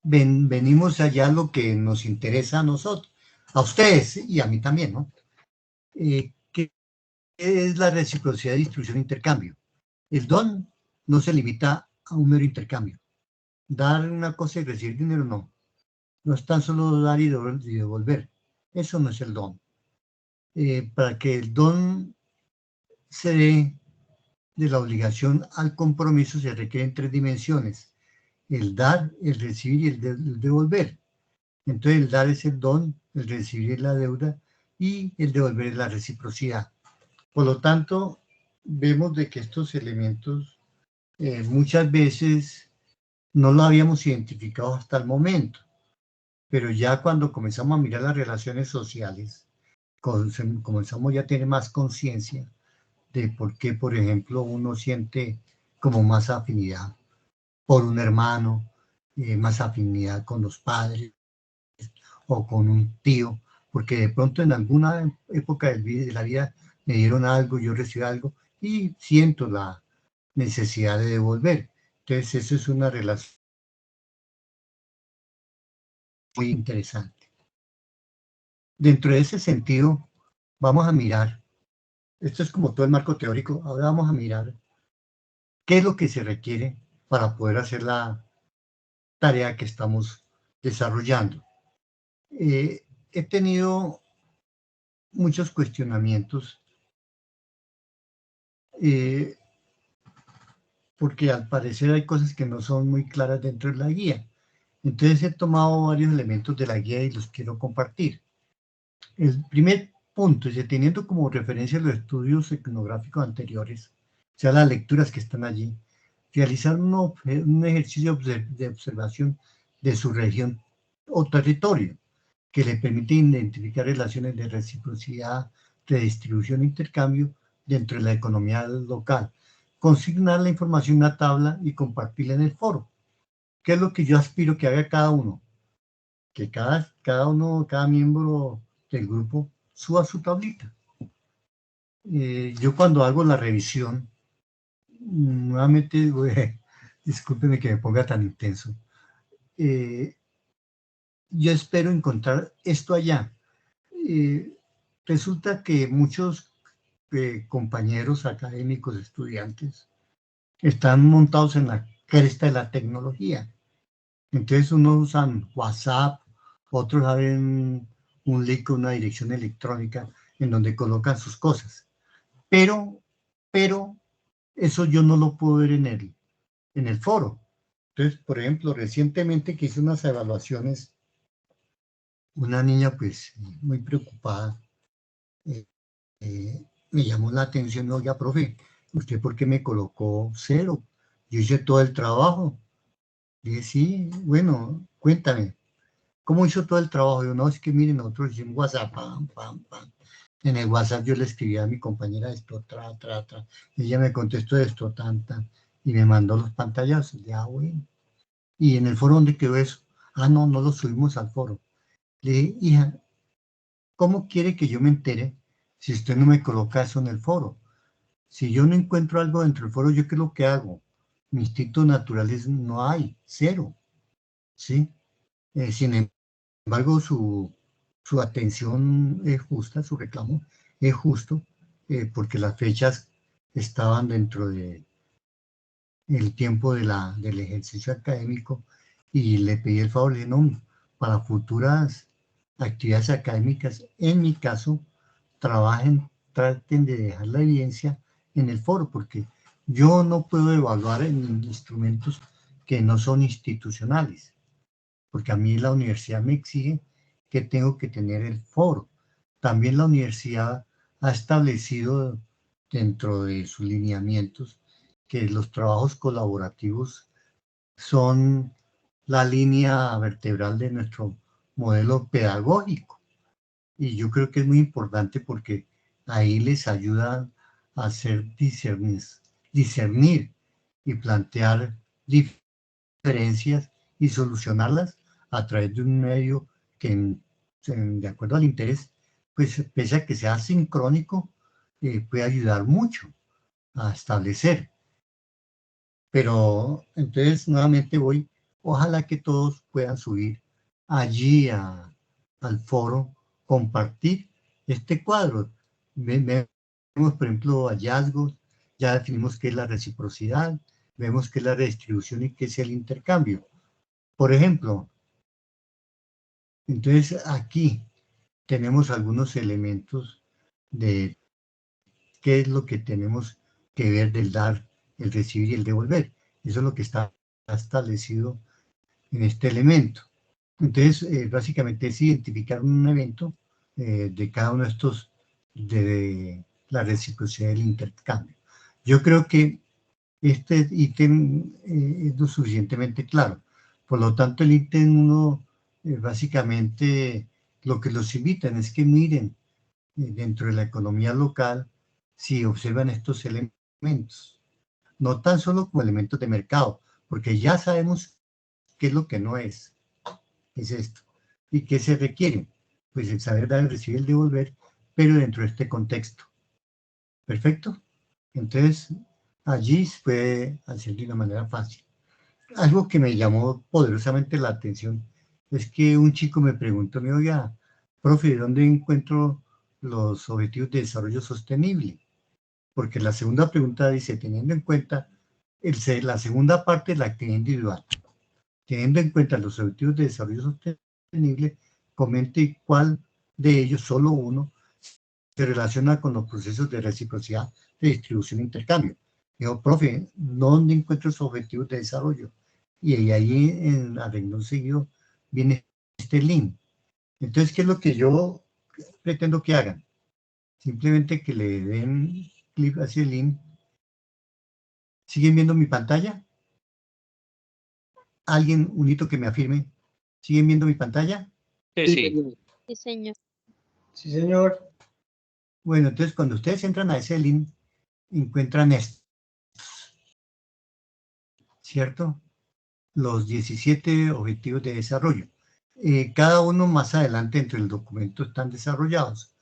venimos allá a lo que nos interesa a nosotros, a ustedes y a mí también, ¿no? ¿Qué es la reciprocidad de distribución e intercambio? El don no se limita a un mero intercambio. Dar una cosa y recibir dinero, no. No es tan solo dar y devolver. Eso no es el don. Para que el don se dé de la obligación al compromiso se requieren 3 dimensiones: el dar, el recibir y el devolver. Entonces el dar es el don, el recibir es la deuda y el devolver es la reciprocidad. Por lo tanto, vemos de que estos elementos muchas veces no lo habíamos identificado hasta el momento, pero ya cuando comenzamos a mirar las relaciones sociales, comenzamos ya a tener más conciencia de por qué, por ejemplo, uno siente como más afinidad por un hermano, más afinidad con los padres o con un tío, porque de pronto en alguna época de la vida me dieron algo, yo recibí algo y siento la necesidad de devolver. Entonces, eso es una relación muy interesante. Dentro de ese sentido, vamos a mirar, esto es como todo el marco teórico, ahora vamos a mirar qué es lo que se requiere para poder hacer la tarea que estamos desarrollando. He tenido muchos cuestionamientos porque al parecer hay cosas que no son muy claras dentro de la guía. Entonces he tomado varios elementos de la guía y los quiero compartir. El primer punto es que, teniendo como referencia los estudios etnográficos anteriores, o sea, las lecturas que están allí, realizar un ejercicio de observación de su región o territorio, que le permite identificar relaciones de reciprocidad, redistribución e intercambio dentro de la economía local. Consignar la información en una tabla y compartirla en el foro. ¿Qué es lo que yo aspiro que haga cada uno? Que cada miembro del grupo suba su tablita. Yo cuando hago la revisión, nuevamente, discúlpeme que me ponga tan intenso, yo espero encontrar esto allá. Resulta que muchos compañeros académicos, estudiantes, están montados en la cresta de la tecnología. Entonces unos usan WhatsApp, otros abren un link, una dirección electrónica en donde colocan sus cosas. Pero eso yo no lo puedo ver en el foro. Entonces, por ejemplo, recientemente que hice unas evaluaciones, una niña pues muy preocupada me llamó la atención: oiga, profe, ¿usted por qué me colocó 0? Yo hice todo el trabajo. Dije, sí, bueno, cuéntame, ¿cómo hizo todo el trabajo? Yo, no, es que miren, nosotros hicimos WhatsApp, pam, pam, pam. En el WhatsApp yo le escribí a mi compañera esto, ella me contestó esto, tan, y me mandó los pantallazos. Ya, bueno. Y en el foro, ¿dónde quedó eso? Ah, no, no lo subimos al foro. Le dije, hija, ¿cómo quiere que yo me entere si usted no me coloca eso en el foro? Si yo no encuentro algo dentro del foro, ¿yo qué es lo que hago? Mi instinto natural es no hay, cero, ¿sí? Sin embargo, su atención es justa, su reclamo es justo, porque las fechas estaban dentro de el tiempo del ejercicio académico y le pedí el favor, le dije, no, para futuras actividades académicas, en mi caso, traten de dejar la evidencia en el foro, porque yo no puedo evaluar en instrumentos que no son institucionales, porque a mí la universidad me exige que tengo que tener el foro. También la universidad ha establecido dentro de sus lineamientos que los trabajos colaborativos son la línea vertebral de nuestro modelo pedagógico. Y yo creo que es muy importante porque ahí les ayuda a hacer discernir y plantear diferencias y solucionarlas a través de un medio que, de acuerdo al interés, pues pese a que sea sincrónico, puede ayudar mucho a establecer. Pero entonces nuevamente ojalá que todos puedan subir allí al foro, compartir este cuadro. Vemos, por ejemplo, hallazgos, ya definimos qué es la reciprocidad, vemos qué es la redistribución y qué es el intercambio. Por ejemplo, entonces aquí tenemos algunos elementos de qué es lo que tenemos que ver del dar, el recibir y el devolver. Eso es lo que está establecido en este elemento. Entonces, básicamente es identificar un evento de cada uno de estos, de la reciprocidad del intercambio. Yo creo que este ítem es lo suficientemente claro. Por lo tanto, el ítem 1, básicamente, lo que los invitan es que miren dentro de la economía local si observan estos elementos. No tan solo como elementos de mercado, porque ya sabemos qué es lo que no es esto. ¿Y qué se requiere? Pues el saber dar, el recibir, el devolver, pero dentro de este contexto. ¿Perfecto? Entonces, allí se puede hacer de una manera fácil. Algo que me llamó poderosamente la atención es que un chico me preguntó, me oiga, profe, ¿dónde encuentro los objetivos de desarrollo sostenible? Porque la segunda pregunta dice, teniendo en cuenta, la segunda parte es la actividad individual. Teniendo en cuenta los objetivos de desarrollo sostenible, comente cuál de ellos, solo uno, se relaciona con los procesos de reciprocidad, de distribución e intercambio. Digo, profe, ¿dónde encuentro esos objetivos de desarrollo? Y ahí en la renglón seguido viene este link. Entonces, ¿qué es lo que yo pretendo que hagan? Simplemente que le den clic hacia el link. ¿Siguen viendo mi pantalla? ¿Alguien, un hito que me afirme? ¿Siguen viendo mi pantalla? Sí, sí. Sí, señor. Sí, señor. Bueno, entonces cuando ustedes entran a ese link, encuentran esto, ¿cierto? Los 17 objetivos de desarrollo. Cada uno más adelante dentro del documento están desarrollados.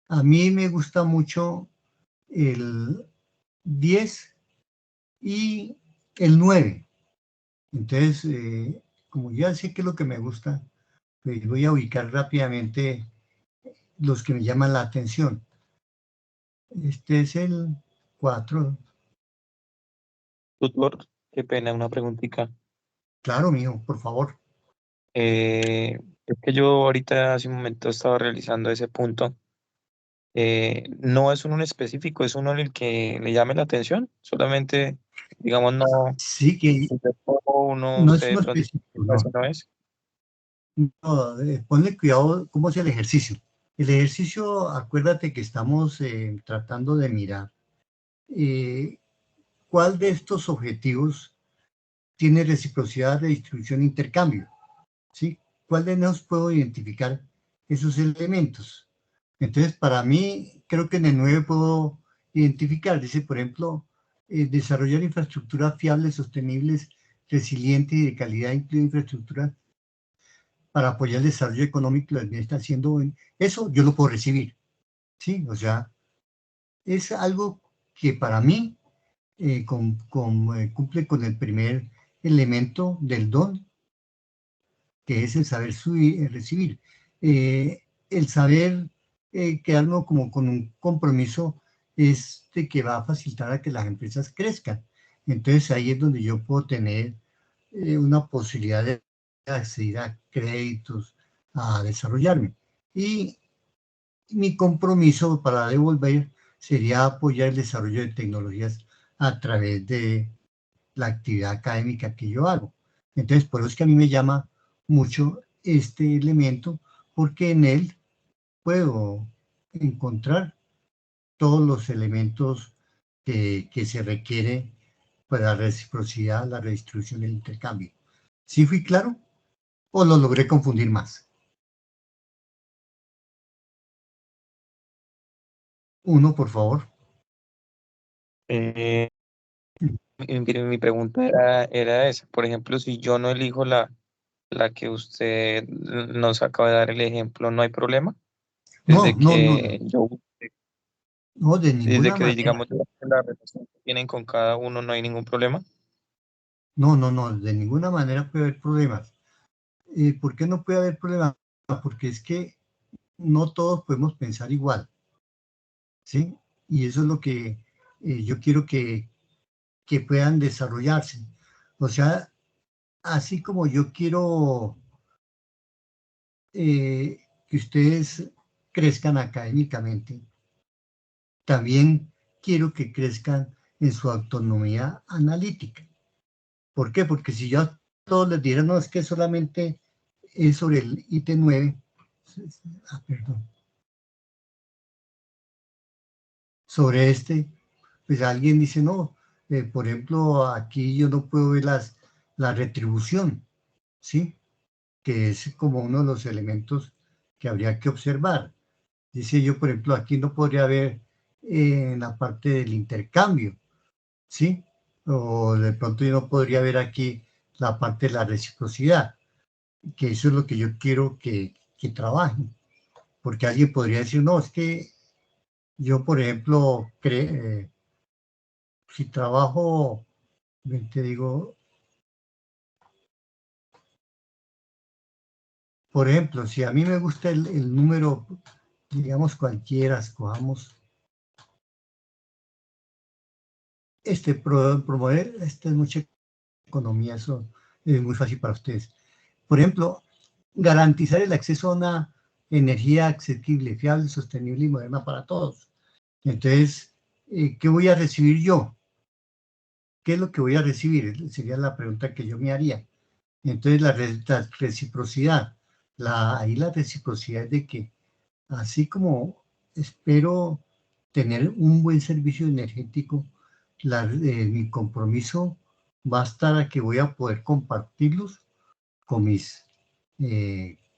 A mí me gusta mucho el 10 y el 9. Entonces, como ya sé qué es lo que me gusta, pues voy a ubicar rápidamente los que me llaman la atención. Este es el 4. Tutor, qué pena, una preguntita. Claro, mijo, por favor. Es que yo ahorita hace un momento estaba realizando ese punto. No es uno en específico, es uno en el que le llame la atención. Solamente, digamos, no, Sí, que uno, no es usted de uno pronto, específico, ese no. no es. No, ponle cuidado cómo es el ejercicio. El ejercicio, acuérdate que estamos tratando de mirar cuál de estos objetivos tiene reciprocidad de distribución e intercambio, ¿sí? ¿Cuál de ellos puedo identificar esos elementos? Entonces, para mí, creo que en el 9 puedo identificar, dice, por ejemplo, desarrollar infraestructuras fiables, sostenibles, resilientes y de calidad, incluye infraestructuras para apoyar el desarrollo económico y el bienestar, haciendo eso, yo lo puedo recibir, ¿sí? O sea, es algo que para mí cumple con el primer elemento del don, que es el saber recibir. El saber quedarnos como con un compromiso que va a facilitar a que las empresas crezcan. Entonces ahí es donde yo puedo tener una posibilidad de acceder a créditos, a desarrollarme. Y mi compromiso para devolver sería apoyar el desarrollo de tecnologías a través de la actividad académica que yo hago. Entonces, por eso es que a mí me llama mucho este elemento, porque en él puedo encontrar todos los elementos que se requiere para la reciprocidad, la redistribución y el intercambio. ¿Sí fui claro o lo logré confundir más? Uno, por favor. Mi pregunta era esa. Por ejemplo, si yo no elijo la que usted nos acaba de dar el ejemplo, ¿no hay problema? Desde No, de desde ninguna que manera. digamos la relación que tienen con cada uno, no hay ningún problema. No, de ninguna manera puede haber problemas. ¿Por qué no puede haber problemas? Porque es que no todos podemos pensar igual, ¿sí? Y eso es lo que yo quiero que puedan desarrollarse. O sea, así como yo quiero que ustedes crezcan académicamente, también quiero que crezcan en su autonomía analítica. ¿Por qué? Porque si yo a todos les diera, no, es que solamente es sobre el ítem 9, perdón, sobre este, pues alguien dice, no, por ejemplo, aquí yo no puedo ver la retribución, ¿sí? Que es como uno de los elementos que habría que observar. Dice yo, por ejemplo, aquí no podría ver en la parte del intercambio, ¿sí? O de pronto yo no podría ver aquí la parte de la reciprocidad, que eso es lo que yo quiero que trabajen. Porque alguien podría decir, no, es que yo, por ejemplo, si trabajo, te digo, por ejemplo, si a mí me gusta el número, digamos cualquiera, escojamos promover, es mucha economía, eso es muy fácil para ustedes. Por ejemplo, garantizar el acceso a una energía asequible, fiable, sostenible y moderna para todos. Entonces, ¿qué voy a recibir yo? ¿Qué es lo que voy a recibir? Sería la pregunta que yo me haría. Entonces, la reciprocidad. Ahí la reciprocidad es de que, así como espero tener un buen servicio energético, mi compromiso va a estar a que voy a poder compartirlos con mis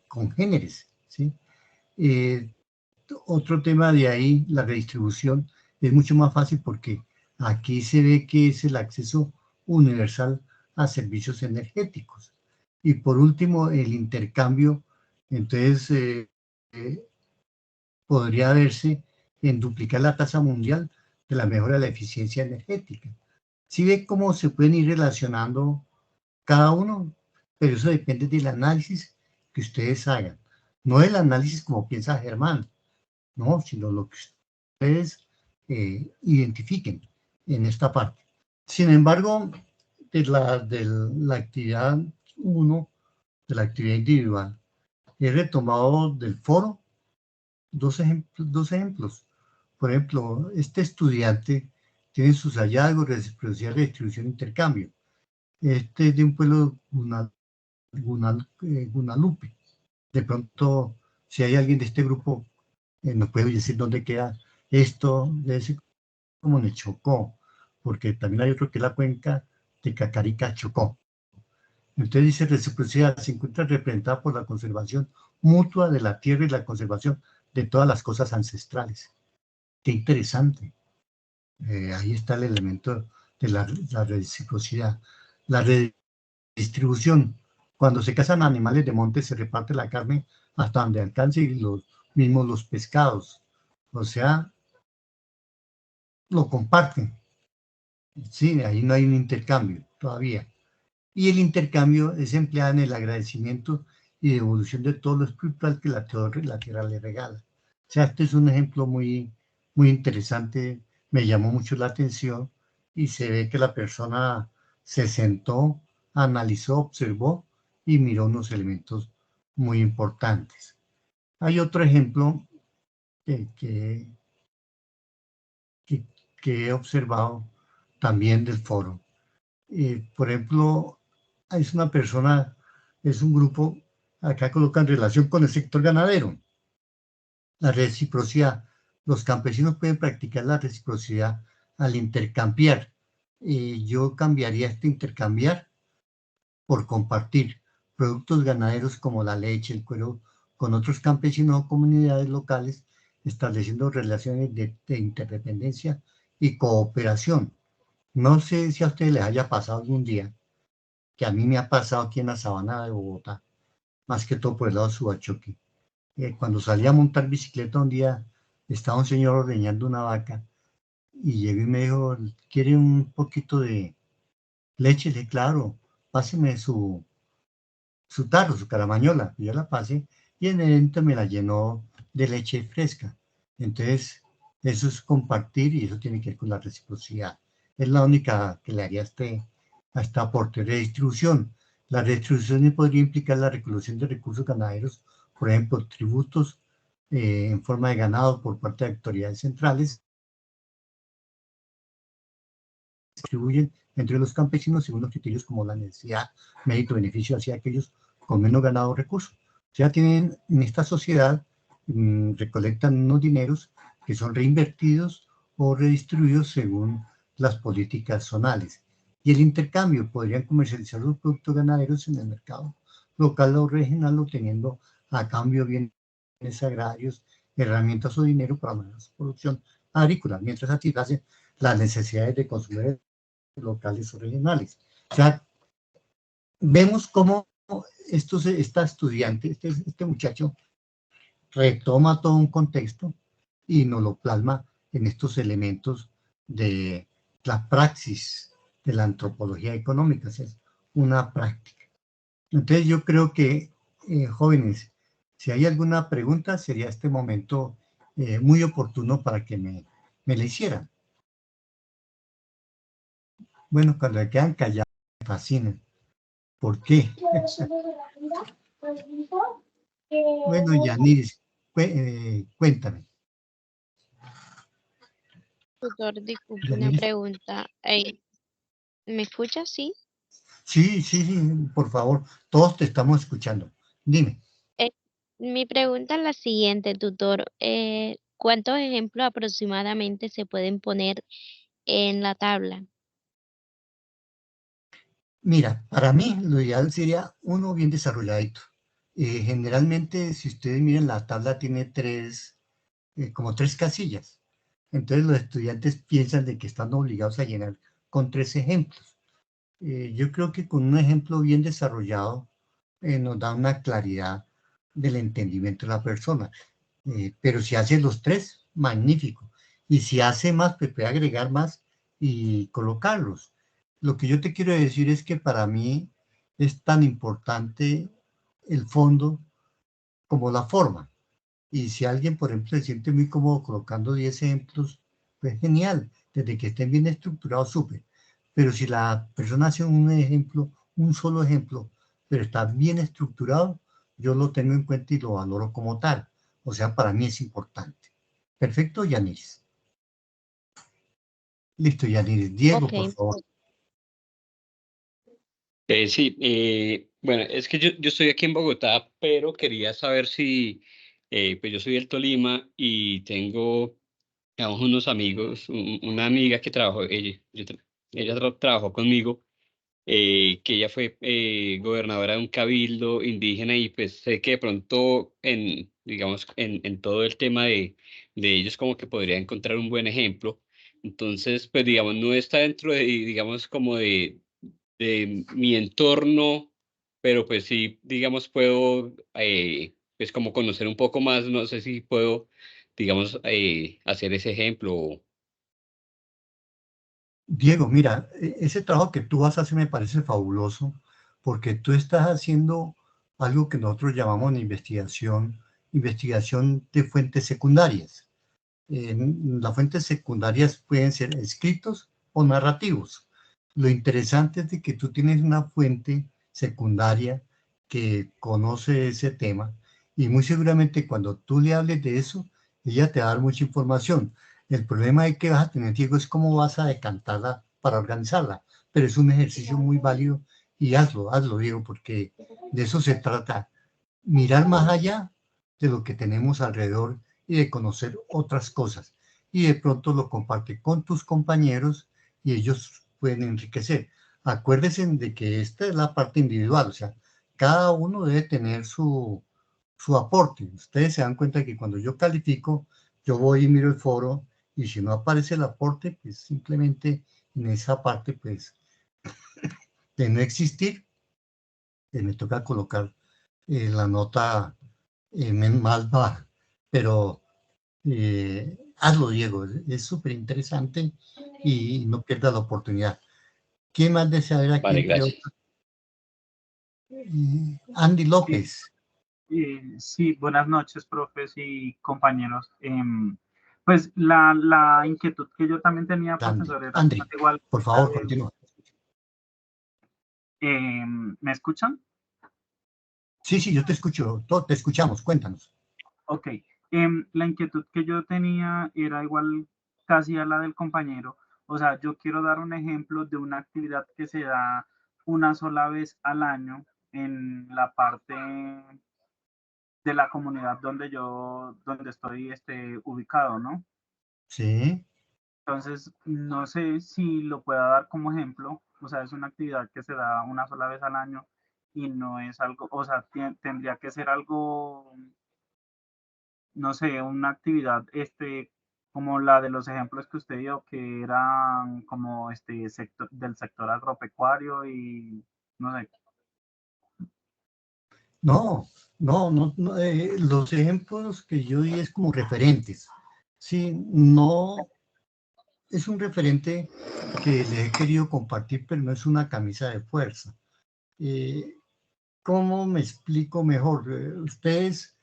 congéneres, ¿sí? Otro tema de ahí, la redistribución, es mucho más fácil porque aquí se ve que es el acceso universal a servicios energéticos. Y por último, el intercambio, entonces podría verse en duplicar la tasa mundial de la mejora de la eficiencia energética. ¿Sí ve cómo se pueden ir relacionando cada uno? Pero eso depende del análisis que ustedes hagan. No del análisis como piensa Germán, no, sino lo que ustedes identifiquen en esta parte. Sin embargo, de la actividad 1, de la actividad individual, he retomado del foro dos ejemplos. Por ejemplo, este estudiante tiene sus hallazgos, reciprocidad, redistribución e intercambio. Este es de un pueblo Gunalupe. De pronto, si hay alguien de este grupo, nos puede decir dónde queda esto, debe ser como en el Chocó, porque también hay otro que es la cuenca de Cacarica-Chocó. Entonces dice, reciprocidad se encuentra representada por la conservación mutua de la tierra y la conservación de todas las cosas ancestrales. Qué interesante. Ahí está el elemento de la reciprocidad. La redistribución, Cuando se cazan animales de monte se reparte la carne hasta donde alcance y los mismos los pescados. O sea, lo comparten. Sí, ahí no hay un intercambio todavía. Y el intercambio es empleado en el agradecimiento y devolución de todo lo espiritual que la tierra le regala. O sea, este es un ejemplo muy, muy interesante, me llamó mucho la atención y se ve que la persona se sentó, analizó, observó y miró unos elementos muy importantes. Hay otro ejemplo que he observado también del foro. Por ejemplo, es una persona, es un grupo, acá coloca en relación con el sector ganadero. La reciprocidad. Los campesinos pueden practicar la reciprocidad al intercambiar. Yo cambiaría este intercambiar por compartir productos ganaderos como la leche, el cuero, con otros campesinos o comunidades locales, estableciendo relaciones de interdependencia y cooperación. No sé si a ustedes les haya pasado algún día, que a mí me ha pasado aquí en la sabana de Bogotá, más que todo por el lado de Subachoque. Cuando salí a montar bicicleta un día, estaba un señor ordeñando una vaca y llegó y me dijo, ¿quiere un poquito de leche? Le dije, claro, páseme su tarro, su caramañola. Yo la pasé y en el evento me la llenó de leche fresca. Entonces, eso es compartir y eso tiene que ver con la reciprocidad. Es la única que le haría a este aporte. Redistribución. La redistribución podría implicar la recolección de recursos ganaderos, por ejemplo, tributos en forma de ganado por parte de autoridades centrales, distribuyen entre los campesinos según los criterios como la necesidad, mérito, beneficio hacia aquellos con menos ganado recursos. O sea, tienen en esta sociedad, recolectan unos dineros que son reinvertidos o redistribuidos según las políticas zonales. Y el intercambio, podrían comercializar los productos ganaderos en el mercado local o regional, obteniendo a cambio bienes agrarios, herramientas o dinero para la producción agrícola, mientras satisfacen las necesidades de consumidores locales o regionales. O sea, vemos cómo esta estudiante, este muchacho, retoma todo un contexto y nos lo plasma en estos elementos de la praxis de la antropología económica. O sea, es una práctica. Entonces yo creo que, jóvenes, si hay alguna pregunta, sería este momento muy oportuno para que me la hicieran. Bueno, cuando me quedan callados, me fascinan. ¿Por qué? Bueno, Yanis, cuéntame. Tutor, disculpe una Yanis. pregunta. ¿Me escuchas? Sí. Sí, por favor, todos te estamos escuchando. Dime. Mi pregunta es la siguiente, tutor. ¿Cuántos ejemplos aproximadamente se pueden poner en la tabla? Mira, para mí lo ideal sería uno bien desarrolladito. Generalmente, si ustedes miran, la tabla tiene como tres casillas. Entonces los estudiantes piensan de que están obligados a llenar con 3 ejemplos. Yo creo que con un ejemplo bien desarrollado nos da una claridad del entendimiento de la persona. Pero si hace los 3, magnífico. Y si hace más, pues puede agregar más y colocarlos. Lo que yo te quiero decir es que para mí es tan importante el fondo como la forma. Y si alguien, por ejemplo, se siente muy cómodo colocando 10 ejemplos, pues genial. Desde que estén bien estructurados, súper. Pero si la persona hace un ejemplo, un solo ejemplo, pero está bien estructurado, yo lo tengo en cuenta y lo valoro como tal. O sea, para mí es importante. Perfecto, Yanis. Listo, Yanis. Diego, Ok. por favor. Sí, bueno, es que yo estoy aquí en Bogotá, pero quería saber si, pues yo soy del Tolima y tengo, digamos, unos amigos, una amiga que trabajó, ella trabajó conmigo, que ella fue gobernadora de un cabildo indígena y pues sé que de pronto digamos, en todo el tema de ellos como que podría encontrar un buen ejemplo. Entonces, pues digamos, no está dentro de, digamos, como de mi entorno, pero pues sí, digamos, puedo pues como conocer un poco más, no sé si puedo, digamos, hacer ese ejemplo. Diego, mira, ese trabajo que tú vas a hacer me parece fabuloso porque tú estás haciendo algo que nosotros llamamos investigación de fuentes secundarias. Las fuentes secundarias pueden ser escritos o narrativos. Lo interesante es de que tú tienes una fuente secundaria que conoce ese tema y muy seguramente cuando tú le hables de eso, ella te va a dar mucha información. El problema es que vas a tener, Diego, es cómo vas a decantarla para organizarla, pero es un ejercicio muy válido y hazlo, Diego, porque de eso se trata. Mirar más allá de lo que tenemos alrededor y de conocer otras cosas. Y de pronto lo comparte con tus compañeros y ellos pueden enriquecer. Acuérdense de que esta es la parte individual, o sea, cada uno debe tener su aporte. Ustedes se dan cuenta que cuando yo califico, yo voy y miro el foro y si no aparece el aporte, pues simplemente en esa parte, pues, de no existir, me toca colocar la nota más baja. Pero hazlo, Diego, es súper interesante y no pierdas la oportunidad. ¿Quién más desea ver aquí Vale, entre gracias. otros? Andy López. Sí, buenas noches, profes y compañeros. Pues la inquietud que yo también tenía, profesor, era Andy, igual. por favor, continúa. ¿Me escuchan? Sí, yo te escucho, te escuchamos, cuéntanos. Ok. La inquietud que yo tenía era igual casi a la del compañero. O sea, yo quiero dar un ejemplo de una actividad que se da una sola vez al año en la parte de la comunidad donde estoy ubicado, ¿no? Sí. Entonces, no sé si lo pueda dar como ejemplo. O sea, es una actividad que se da una sola vez al año y no es algo, o sea, tendría que ser algo, no sé, una actividad como la de los ejemplos que usted dio, que eran como sector, del sector agropecuario y no sé. No, los ejemplos que yo di es como referentes. Sí, no, es un referente que les he querido compartir, pero no es una camisa de fuerza. ¿Cómo me explico mejor? Ustedes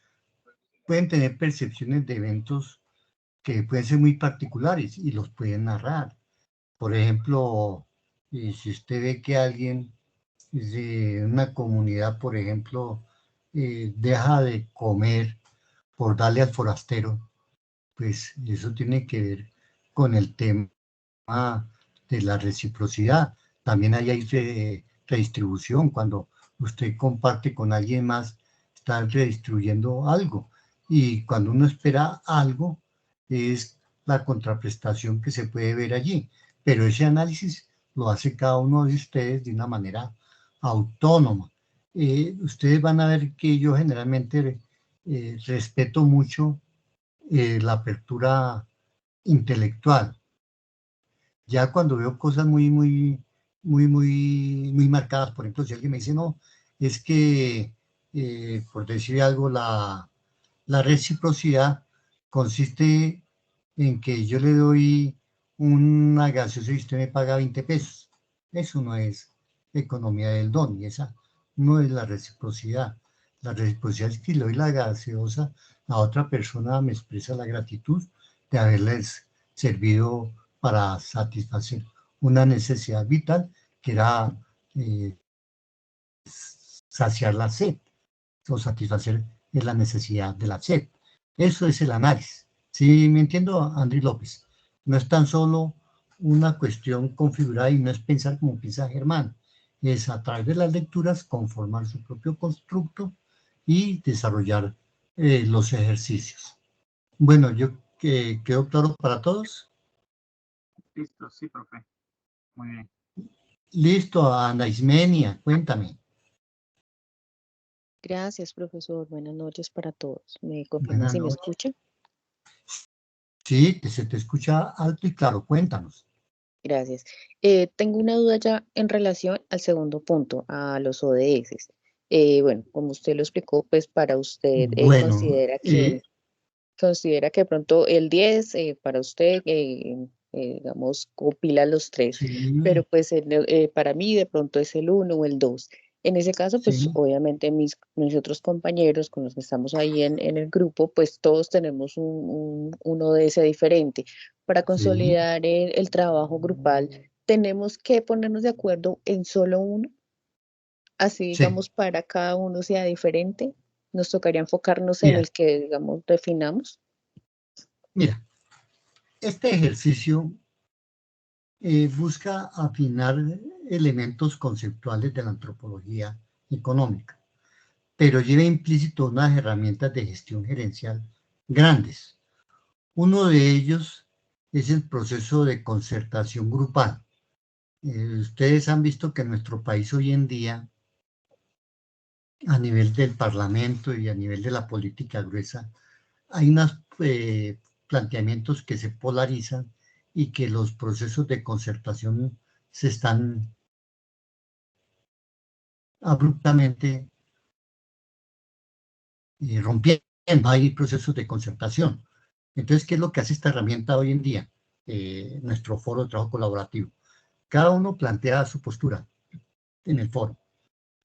pueden tener percepciones de eventos que pueden ser muy particulares y los pueden narrar. Por ejemplo, si usted ve que alguien de una comunidad, por ejemplo, deja de comer por darle al forastero, pues eso tiene que ver con el tema de la reciprocidad. También hay redistribución. Cuando usted comparte con alguien más, está redistribuyendo algo. Y cuando uno espera algo, es la contraprestación que se puede ver allí. Pero ese análisis lo hace cada uno de ustedes de una manera autónoma. Ustedes van a ver que yo generalmente respeto mucho la apertura intelectual. Ya cuando veo cosas muy marcadas, por ejemplo, si alguien me dice, no, es que, por decir algo, la reciprocidad consiste en que yo le doy una gaseosa y usted me paga 20 pesos. Eso no es economía del don y esa no es la reciprocidad. La reciprocidad es que le doy la gaseosa, la otra persona me expresa la gratitud de haberles servido para satisfacer una necesidad vital que era saciar la sed o satisfacer la necesidad de la sed. Eso es el análisis. ¿Sí me entiendo, Andrés López? No es tan solo una cuestión configurada y no es pensar como piensa Germán. Es a través de las lecturas conformar su propio constructo y desarrollar los ejercicios. Bueno, yo quedó claro para todos. Listo, sí, profe. Muy bien. Listo, Ana Ismenia, cuéntame. Gracias, profesor. Buenas noches para todos. ¿Me confirma Buenas si me noches. escucha? Sí, se te escucha alto y claro, cuéntanos. Gracias. Tengo una duda ya en relación al segundo punto, a los ODS. Bueno, como usted lo explicó, pues para usted Bueno, considera que de pronto el 10 para usted, digamos, compila los tres, pero sí, pues para mí de pronto es el 1 o el 2. En ese caso, pues sí, obviamente mis otros compañeros con los que estamos ahí en el grupo, pues todos tenemos uno de ese diferente. Para sí, consolidar el trabajo grupal, tenemos que ponernos de acuerdo en solo uno, así sí. digamos para cada uno sea diferente. Nos tocaría enfocarnos en Mira, el que, digamos, definamos. mira, este ejercicio busca afinar elementos conceptuales de la antropología económica, pero lleva implícito unas herramientas de gestión gerencial grandes. Uno de ellos es el proceso de concertación grupal. Ustedes han visto que en nuestro país hoy en día, a nivel del Parlamento y a nivel de la política gruesa, hay unos planteamientos que se polarizan y que los procesos de concertación se están abruptamente rompiendo. Hay procesos de concertación. Entonces, ¿qué es lo que hace esta herramienta hoy en día? Nuestro foro de trabajo colaborativo. Cada uno plantea su postura en el foro,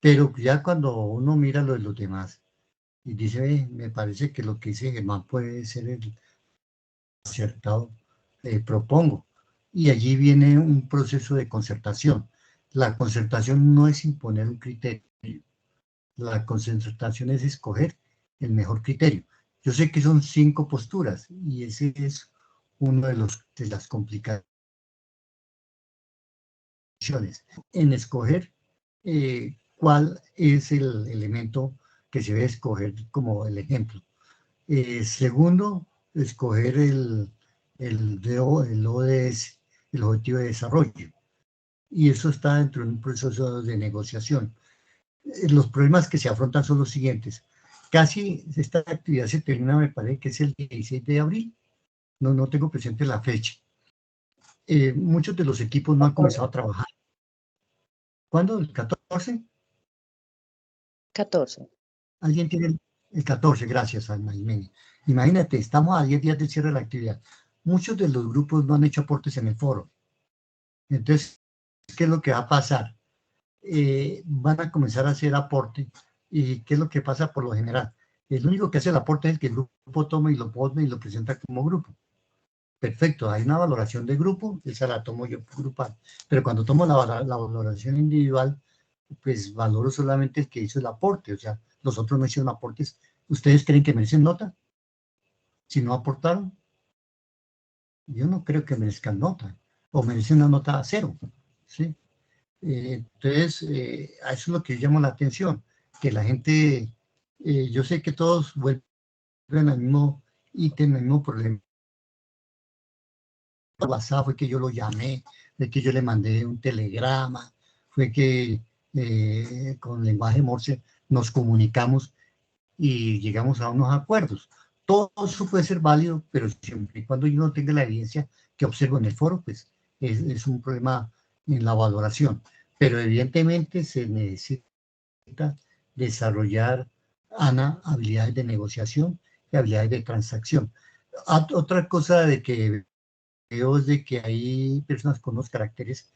pero ya cuando uno mira lo de los demás y dice, me parece que lo que dice Germán puede ser el acertado, propongo. Y allí viene un proceso de concertación. La concertación no es imponer un criterio, la concertación es escoger el mejor criterio. Yo sé que son 5 posturas y ese es uno de las complicaciones en escoger cuál es el elemento que se debe escoger como el ejemplo. Segundo, escoger el ODS, el Objetivo de Desarrollo. Y eso está dentro de un proceso de negociación. Los problemas que se afrontan son los siguientes. Casi esta actividad se termina, me parece que es el 16 de abril. No tengo presente la fecha. Muchos de los equipos no han comenzado a trabajar. ¿Cuándo? ¿El 14? 14. ¿Alguien tiene el 14? Gracias, Ana Jiménez. Imagínate, estamos a 10 días del cierre de la actividad. Muchos de los grupos no han hecho aportes en el foro. Entonces, ¿qué es lo que va a pasar? Van a comenzar a hacer aporte. ¿Y qué es lo que pasa por lo general? El único que hace el aporte es el que el grupo toma y lo pone y lo presenta como grupo. Perfecto, hay una valoración de grupo, esa la tomo yo grupal. Pero cuando tomo la valoración individual, pues valoro solamente el que hizo el aporte. O sea, los otros no hicieron aportes. ¿Ustedes creen que merecen nota? Si no aportaron, yo no creo que merezcan nota. O merecen una nota 0. ¿Sí? Entonces, a eso es lo que llama la atención, que la gente, yo sé que todos vuelven al mismo ítem, al mismo problema. WhatsApp fue que yo lo llamé, fue que yo le mandé un telegrama, fue que con lenguaje Morse nos comunicamos y llegamos a unos acuerdos. Todo eso puede ser válido, pero siempre y cuando yo no tenga la evidencia que observo en el foro, pues es un problema en la valoración. Pero evidentemente se necesita desarrollar, Ana, habilidades de negociación y habilidades de transacción. Otra cosa de que veo es de que hay personas con unos caracteres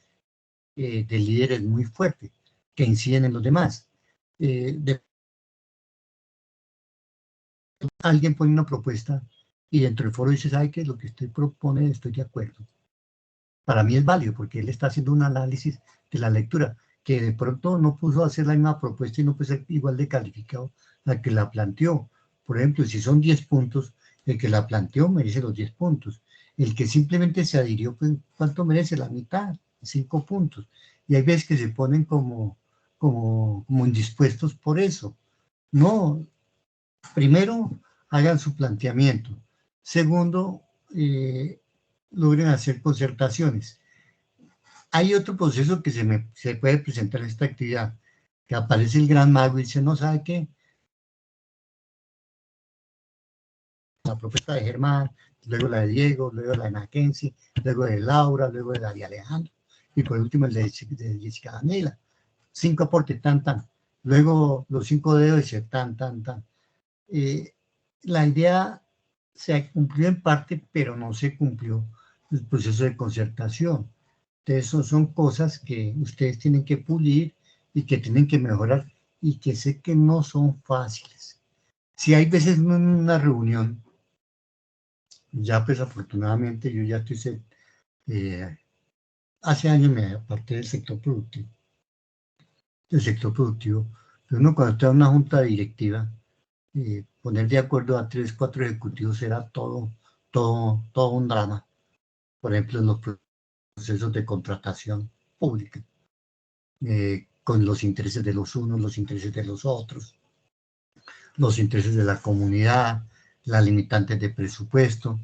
de líderes muy fuertes que inciden en los demás. Alguien pone una propuesta y dentro del foro dice, ¿sabe qué? Lo que usted propone estoy de acuerdo. Para mí es válido porque él está haciendo un análisis de la lectura, que de pronto no puso a hacer la misma propuesta y no puede ser igual de calificado la que la planteó. Por ejemplo, si son 10 puntos, el que la planteó merece los 10 puntos. El que simplemente se adhirió, pues, ¿cuánto merece? La mitad, 5 puntos. Y hay veces que se ponen como indispuestos por eso. No, primero, hagan su planteamiento. Segundo, logren hacer concertaciones. Hay otro proceso que se puede presentar en esta actividad, que aparece el gran mago y dice, no sabe qué, la propuesta de Germán, luego la de Diego, luego la de Mackenzie, luego de Laura, luego de Alejandro, y por último el de Jessica Daniela. 5 aportes, tan. luego los 5 dedos dice tan, tan, tan. La idea se cumplió en parte, pero no se cumplió el proceso de concertación. Entonces, son cosas que ustedes tienen que pulir y que tienen que mejorar y que sé que no son fáciles. Si hay veces en una reunión, ya pues afortunadamente yo ya estoy, hace años me aparté del sector productivo, pero uno cuando está en una junta directiva, poner de acuerdo a 3, 4 ejecutivos era todo un drama. Por ejemplo, en los procesos de contratación pública, con los intereses de los unos, los intereses de los otros, los intereses de la comunidad, las limitantes de presupuesto.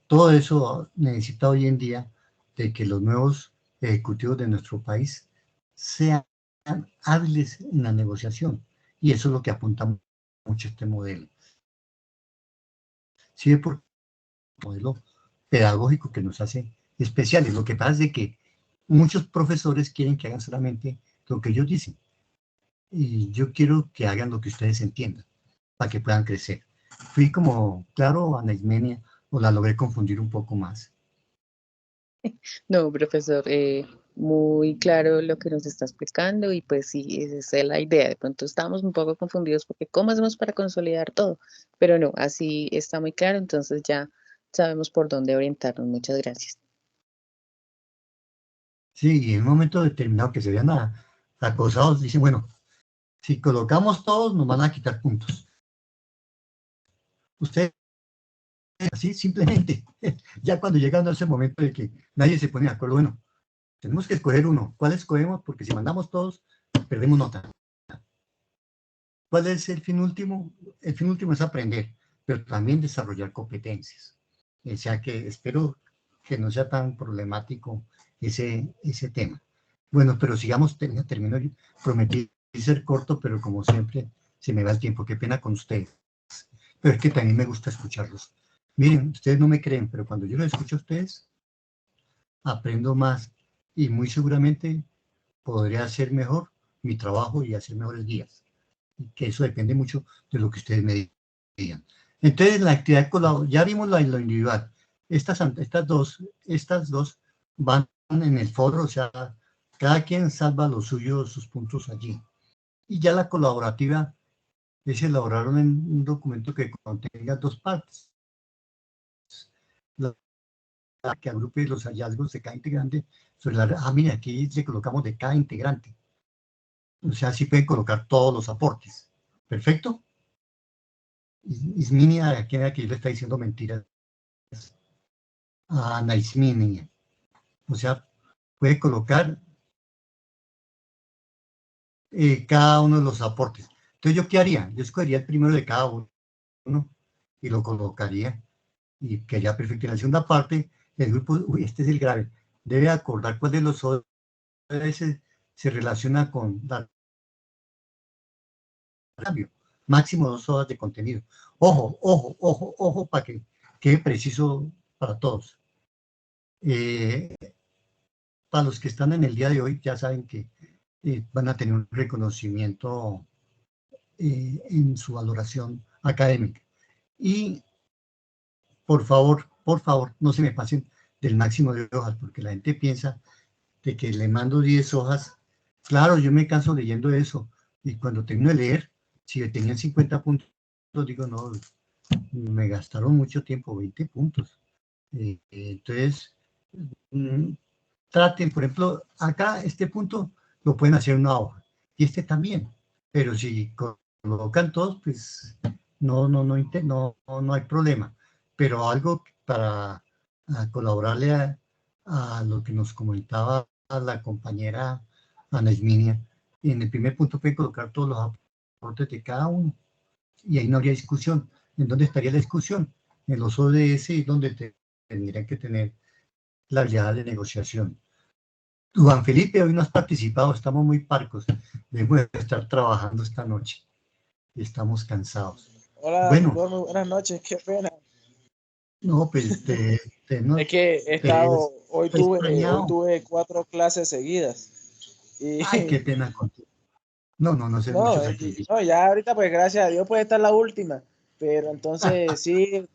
Todo eso necesita hoy en día de que los nuevos ejecutivos de nuestro país sean hábiles en la negociación. Y eso es lo que apunta mucho este modelo. Sí, por modelo pedagógico que nos hace especiales. Lo que pasa es que muchos profesores quieren que hagan solamente lo que ellos dicen. Y yo quiero que hagan lo que ustedes entiendan, para que puedan crecer. Fui como, claro, Ana Ismenia, o la logré confundir un poco más. No, profesor, muy claro lo que nos está explicando y pues sí, esa es la idea. De pronto estamos un poco confundidos porque ¿cómo hacemos para consolidar todo? Pero no, así está muy claro, entonces ya sabemos por dónde orientarnos. Muchas gracias. Sí, y en un momento determinado que se vean acosados, dicen, bueno, si colocamos todos, nos van a quitar puntos. Ustedes, así simplemente, ya cuando llegan a ese momento de que nadie se pone de acuerdo, bueno, tenemos que escoger uno. ¿Cuál escogemos? Porque si mandamos todos, perdemos nota. ¿Cuál es el fin último? El fin último es aprender, pero también desarrollar competencias. O sea que espero que no sea tan problemático ese tema. Bueno, pero sigamos, termino, prometí ser corto, pero como siempre se me va el tiempo, qué pena con ustedes. Pero es que también me gusta escucharlos. Miren, ustedes no me creen, pero cuando yo los escucho a ustedes, aprendo más y muy seguramente podré hacer mejor mi trabajo y hacer mejores guías. Y que eso depende mucho de lo que ustedes me digan. Entonces, la actividad colaborativa, ya vimos lo individual. Estas dos van en el foro, o sea, cada quien salva lo suyo, sus puntos allí. Y ya la colaborativa es elaborar un documento que contenga 2 partes. La que agrupe los hallazgos de cada integrante sobre mira, aquí le colocamos de cada integrante. O sea, así pueden colocar todos los aportes. ¿Perfecto? Isminia, ¿a quién era que yo le está diciendo mentiras? A Ana Isminia. O sea, puede colocar cada uno de los aportes. Entonces, ¿yo qué haría? Yo escogería el primero de cada uno y lo colocaría y quedaría perfecto. En la segunda parte, el grupo, este es el grave, debe acordar cuál de los ODS se relaciona con la cambio. Máximo 2 horas de contenido. Ojo, para que quede preciso para todos. Para los que están en el día de hoy, ya saben que van a tener un reconocimiento en su valoración académica. Y por favor, no se me pasen del máximo de hojas, porque la gente piensa de que le mando 10 hojas. Claro, yo me canso leyendo eso, y cuando termino de leer, si tenían 50 puntos, digo, no, me gastaron mucho tiempo, 20 puntos. Entonces, traten, por ejemplo, acá este punto lo pueden hacer en una hoja, y este también, pero si colocan todos, pues no hay problema. Pero algo para colaborarle a lo que nos comentaba la compañera Ana Isminia, en el primer punto pueden colocar todos los aportes de cada uno, y ahí no habría discusión. ¿En dónde estaría la discusión? En los ODS, y donde tendrían que tener la habilidad de negociación. Juan Felipe, hoy no has participado, estamos muy parcos, debemos estar trabajando esta noche, estamos cansados. Hola, bueno, doctor, muy buenas noches, qué pena. No, pues es que he estado, hoy tuve 4 clases seguidas. Ay, qué pena contigo. no sé No, mucho sacrificio. no, ya ahorita pues gracias a Dios pues esta es la última, pero entonces sí,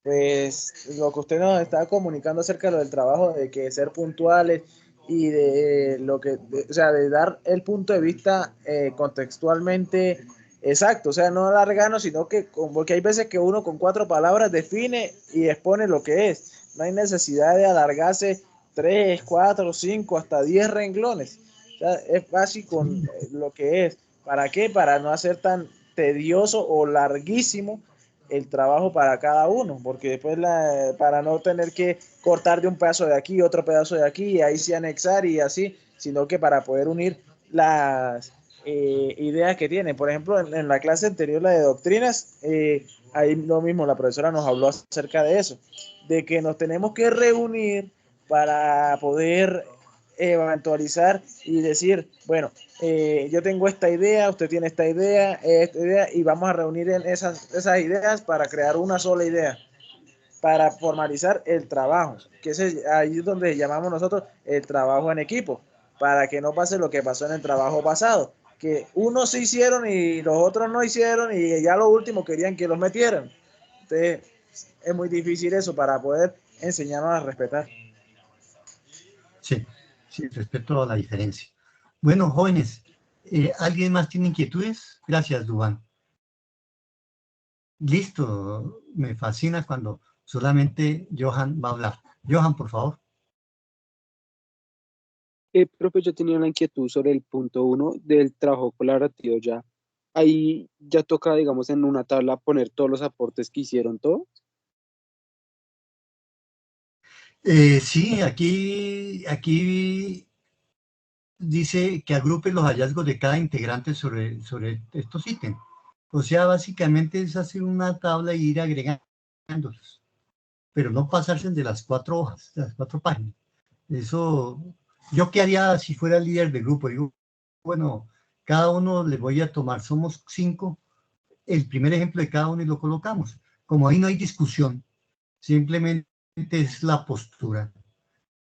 pues lo que usted nos está comunicando acerca de lo del trabajo, de que ser puntuales y de lo que, o sea, de dar el punto de vista contextualmente exacto, o sea, no alargano, sino que, porque hay veces que uno con 4 palabras define y expone lo que es, no hay necesidad de alargarse 3, 4, 5, hasta 10 renglones. O sea, es básico lo que es. ¿Para qué? Para no hacer tan tedioso o larguísimo el trabajo para cada uno, porque después para no tener que cortar de un pedazo de aquí, otro pedazo de aquí, y ahí sí anexar y así, sino que para poder unir las ideas que tienen. Por ejemplo, en la clase anterior, la de doctrinas, ahí lo mismo, la profesora nos habló acerca de eso, de que nos tenemos que reunir para poder eventualizar y decir, bueno, yo tengo esta idea, usted tiene esta idea, y vamos a reunir en esas ideas para crear una sola idea, para formalizar el trabajo, que ahí es donde llamamos nosotros el trabajo en equipo, para que no pase lo que pasó en el trabajo pasado, que unos sí hicieron y los otros no hicieron y ya lo último querían que los metieran. Entonces, es muy difícil eso para poder enseñarnos a respetar. Sí, sí, respeto a la diferencia. Bueno, jóvenes, ¿alguien más tiene inquietudes? Gracias, Dubán. Listo, me fascina cuando solamente Johan va a hablar. Johan, por favor. Profe, yo tenía una inquietud sobre el punto 1 del trabajo colaborativo ya. Ahí ya toca, digamos, en una tabla poner todos los aportes que hicieron todos. Sí, aquí dice que agrupe los hallazgos de cada integrante sobre estos ítems. O sea, básicamente es hacer una tabla y ir agregándolos, pero no pasarse de las 4 hojas, de las 4 páginas. Eso, ¿yo qué haría si fuera el líder del grupo? Digo, bueno, cada uno le voy a tomar, somos 5, el primer ejemplo de cada uno y lo colocamos. Como ahí no hay discusión, simplemente es la postura.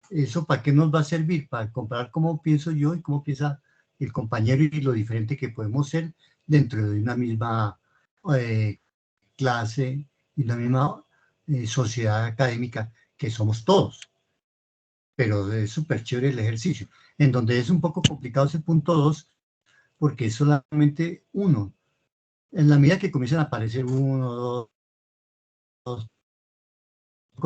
¿Eso para qué nos va a servir? Para comparar cómo pienso yo y cómo piensa el compañero y lo diferente que podemos ser dentro de una misma clase y una misma sociedad académica que somos todos. Pero es súper chévere el ejercicio. En donde es un poco complicado ese punto 2, porque es solamente uno. En la medida que comienzan a aparecer 1, 2,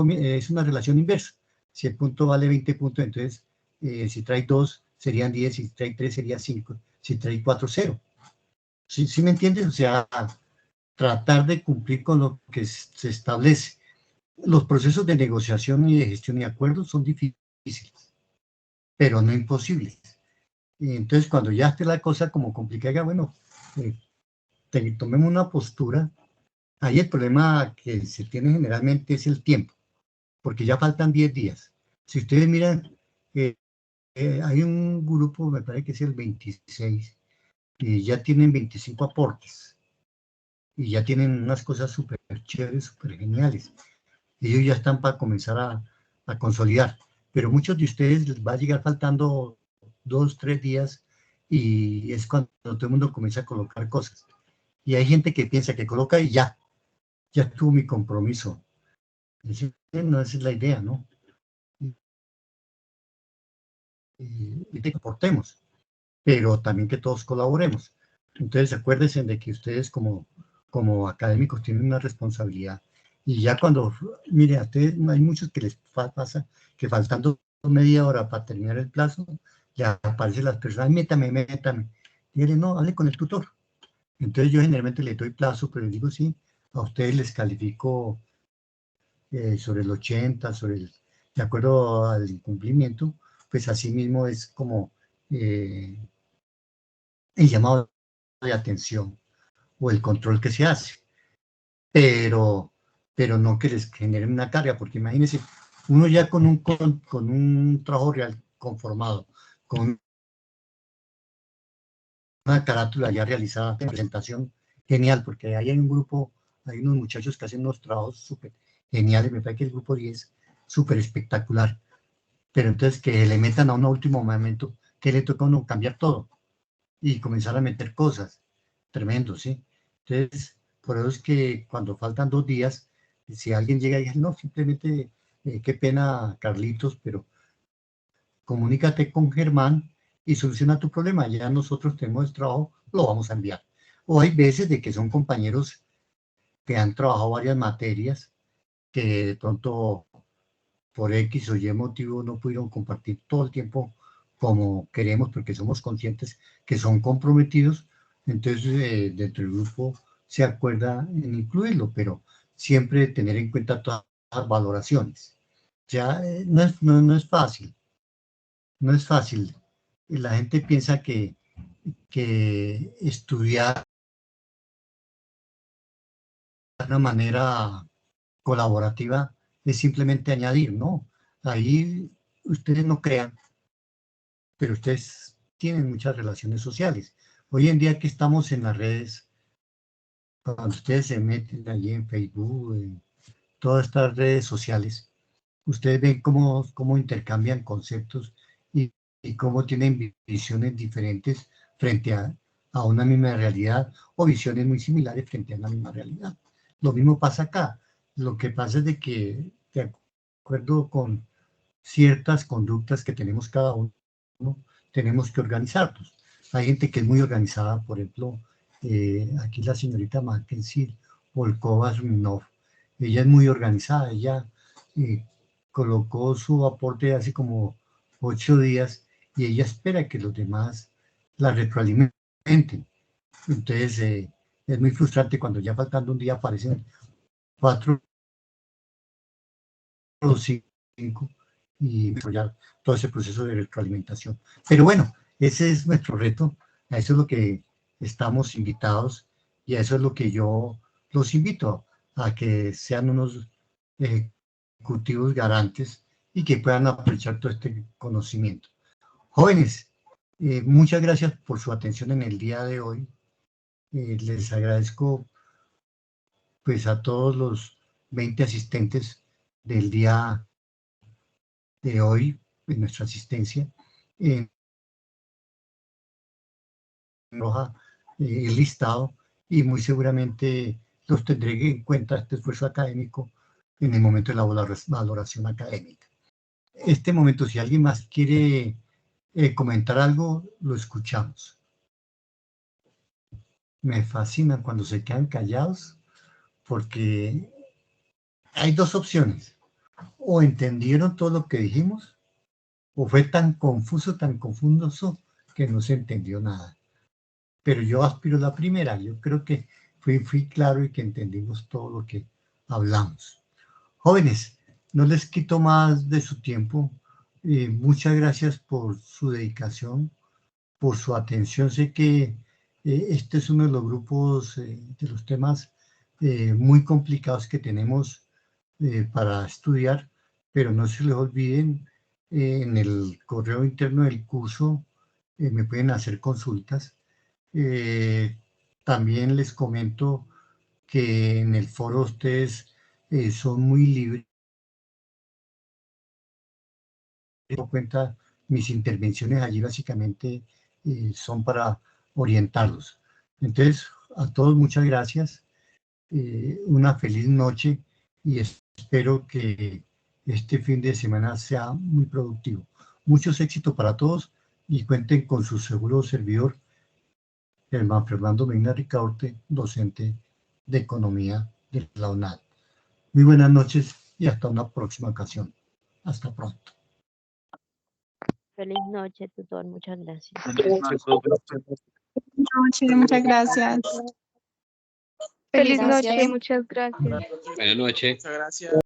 es una relación inversa. Si el punto vale 20 puntos, entonces si trae 2 serían 10, si trae 3 sería 5, si trae 4, 0. ¿Sí me entiendes? O sea, tratar de cumplir con lo que se establece. Los procesos de negociación y de gestión y acuerdos son difíciles, pero no imposibles. Y entonces, cuando ya esté la cosa como complicada, bueno, tomemos una postura. Ahí el problema que se tiene generalmente es el tiempo, porque ya faltan 10 días. Si ustedes miran, hay un grupo, me parece que es el 26, y ya tienen 25 aportes, y ya tienen unas cosas súper chéveres, súper geniales. Ellos ya están para comenzar a consolidar, pero muchos de ustedes les va a llegar faltando 2, 3 días, y es cuando todo el mundo comienza a colocar cosas. Y hay gente que piensa que coloca y ya tuvo mi compromiso. No, esa es la idea, ¿no? Y que aportemos, pero también que todos colaboremos. Entonces, acuérdense de que ustedes como académicos tienen una responsabilidad. Y ya cuando, mire, a ustedes hay muchos que les pasa que faltando media hora para terminar el plazo, ya aparecen las personas, métame. Díganle, no, hable con el tutor. Entonces yo generalmente le doy plazo, pero les digo, sí, a ustedes les califico sobre el 80, de acuerdo al incumplimiento, pues así mismo es como el llamado de atención o el control que se hace, pero no que les generen una carga, porque imagínense, uno ya con un trabajo real conformado, con una carátula ya realizada, de presentación genial, porque ahí hay un grupo, hay unos muchachos que hacen unos trabajos súper geniales, me parece que el grupo 10 súper espectacular, pero entonces que le metan a un último momento, que le toca a uno cambiar todo. y comenzar a meter cosas. Tremendo, ¿sí? Entonces, por eso es que cuando faltan 2 días, si alguien llega y dice, no, simplemente, qué pena, Carlitos, pero comunícate con Germán y soluciona tu problema. Ya nosotros tenemos el trabajo, lo vamos a enviar. O hay veces de que son compañeros que han trabajado varias materias, que de pronto por X o Y motivo no pudieron compartir todo el tiempo como queremos, porque somos conscientes que son comprometidos. Entonces, dentro del grupo se acuerda en incluirlo, pero siempre tener en cuenta todas las valoraciones. Ya no es fácil, no es fácil. La gente piensa que estudiar de una manera colaborativa es simplemente añadir, ¿no? Ahí ustedes no crean, pero ustedes tienen muchas relaciones sociales. Hoy en día que estamos en las redes, cuando ustedes se meten allí en Facebook, en todas estas redes sociales, ustedes ven cómo intercambian conceptos y cómo tienen visiones diferentes frente a una misma realidad o visiones muy similares frente a una misma realidad. Lo mismo pasa acá. Lo que pasa es de que, de acuerdo con ciertas conductas que tenemos cada uno, tenemos que organizarnos. Hay gente que es muy organizada, por ejemplo, aquí la señorita Mackenzie Volkova Zminov, ella es muy organizada, ella colocó su aporte hace como 8 días y ella espera que los demás la retroalimenten. Entonces, es muy frustrante cuando ya faltando un día aparecen 4 o 5 y desarrollar todo ese proceso de retroalimentación. Pero bueno, ese es nuestro reto, a eso es lo que estamos invitados y a eso es lo que yo los invito, a que sean unos ejecutivos garantes y que puedan aprovechar todo este conocimiento. Jóvenes, muchas gracias por su atención en el día de hoy. Les agradezco pues a todos los 20 asistentes del día de hoy, en nuestra asistencia, roja el listado y muy seguramente los tendré en cuenta este esfuerzo académico en el momento de la valoración académica. Este momento, si alguien más quiere comentar algo, lo escuchamos. Me fascina cuando se quedan callados porque hay 2 opciones. O entendieron todo lo que dijimos o fue tan confuso que no se entendió nada. Pero yo aspiro a la primera, yo creo que fui claro y que entendimos todo lo que hablamos. Jóvenes, no les quito más de su tiempo. Muchas gracias por su dedicación, por su atención. Sé que este es uno de los grupos, de los temas muy complicados que tenemos para estudiar, pero no se les olviden, en el correo interno del curso me pueden hacer consultas. También les comento que en el foro ustedes son muy libres. Tengo cuenta, mis intervenciones allí básicamente son para orientarlos. Entonces, a todos muchas gracias, una feliz noche y espero que este fin de semana sea muy productivo. Muchos éxitos para todos y cuenten con su seguro servidor, Germán Fernando Medina Ricaurte, docente de Economía de la UNAD. Muy buenas noches y hasta una próxima ocasión. Hasta pronto. Feliz noche, tutor. Muchas gracias. Feliz noche. Muchas gracias. Feliz Gracias. noche, muchas gracias. Buenas noches. Muchas gracias.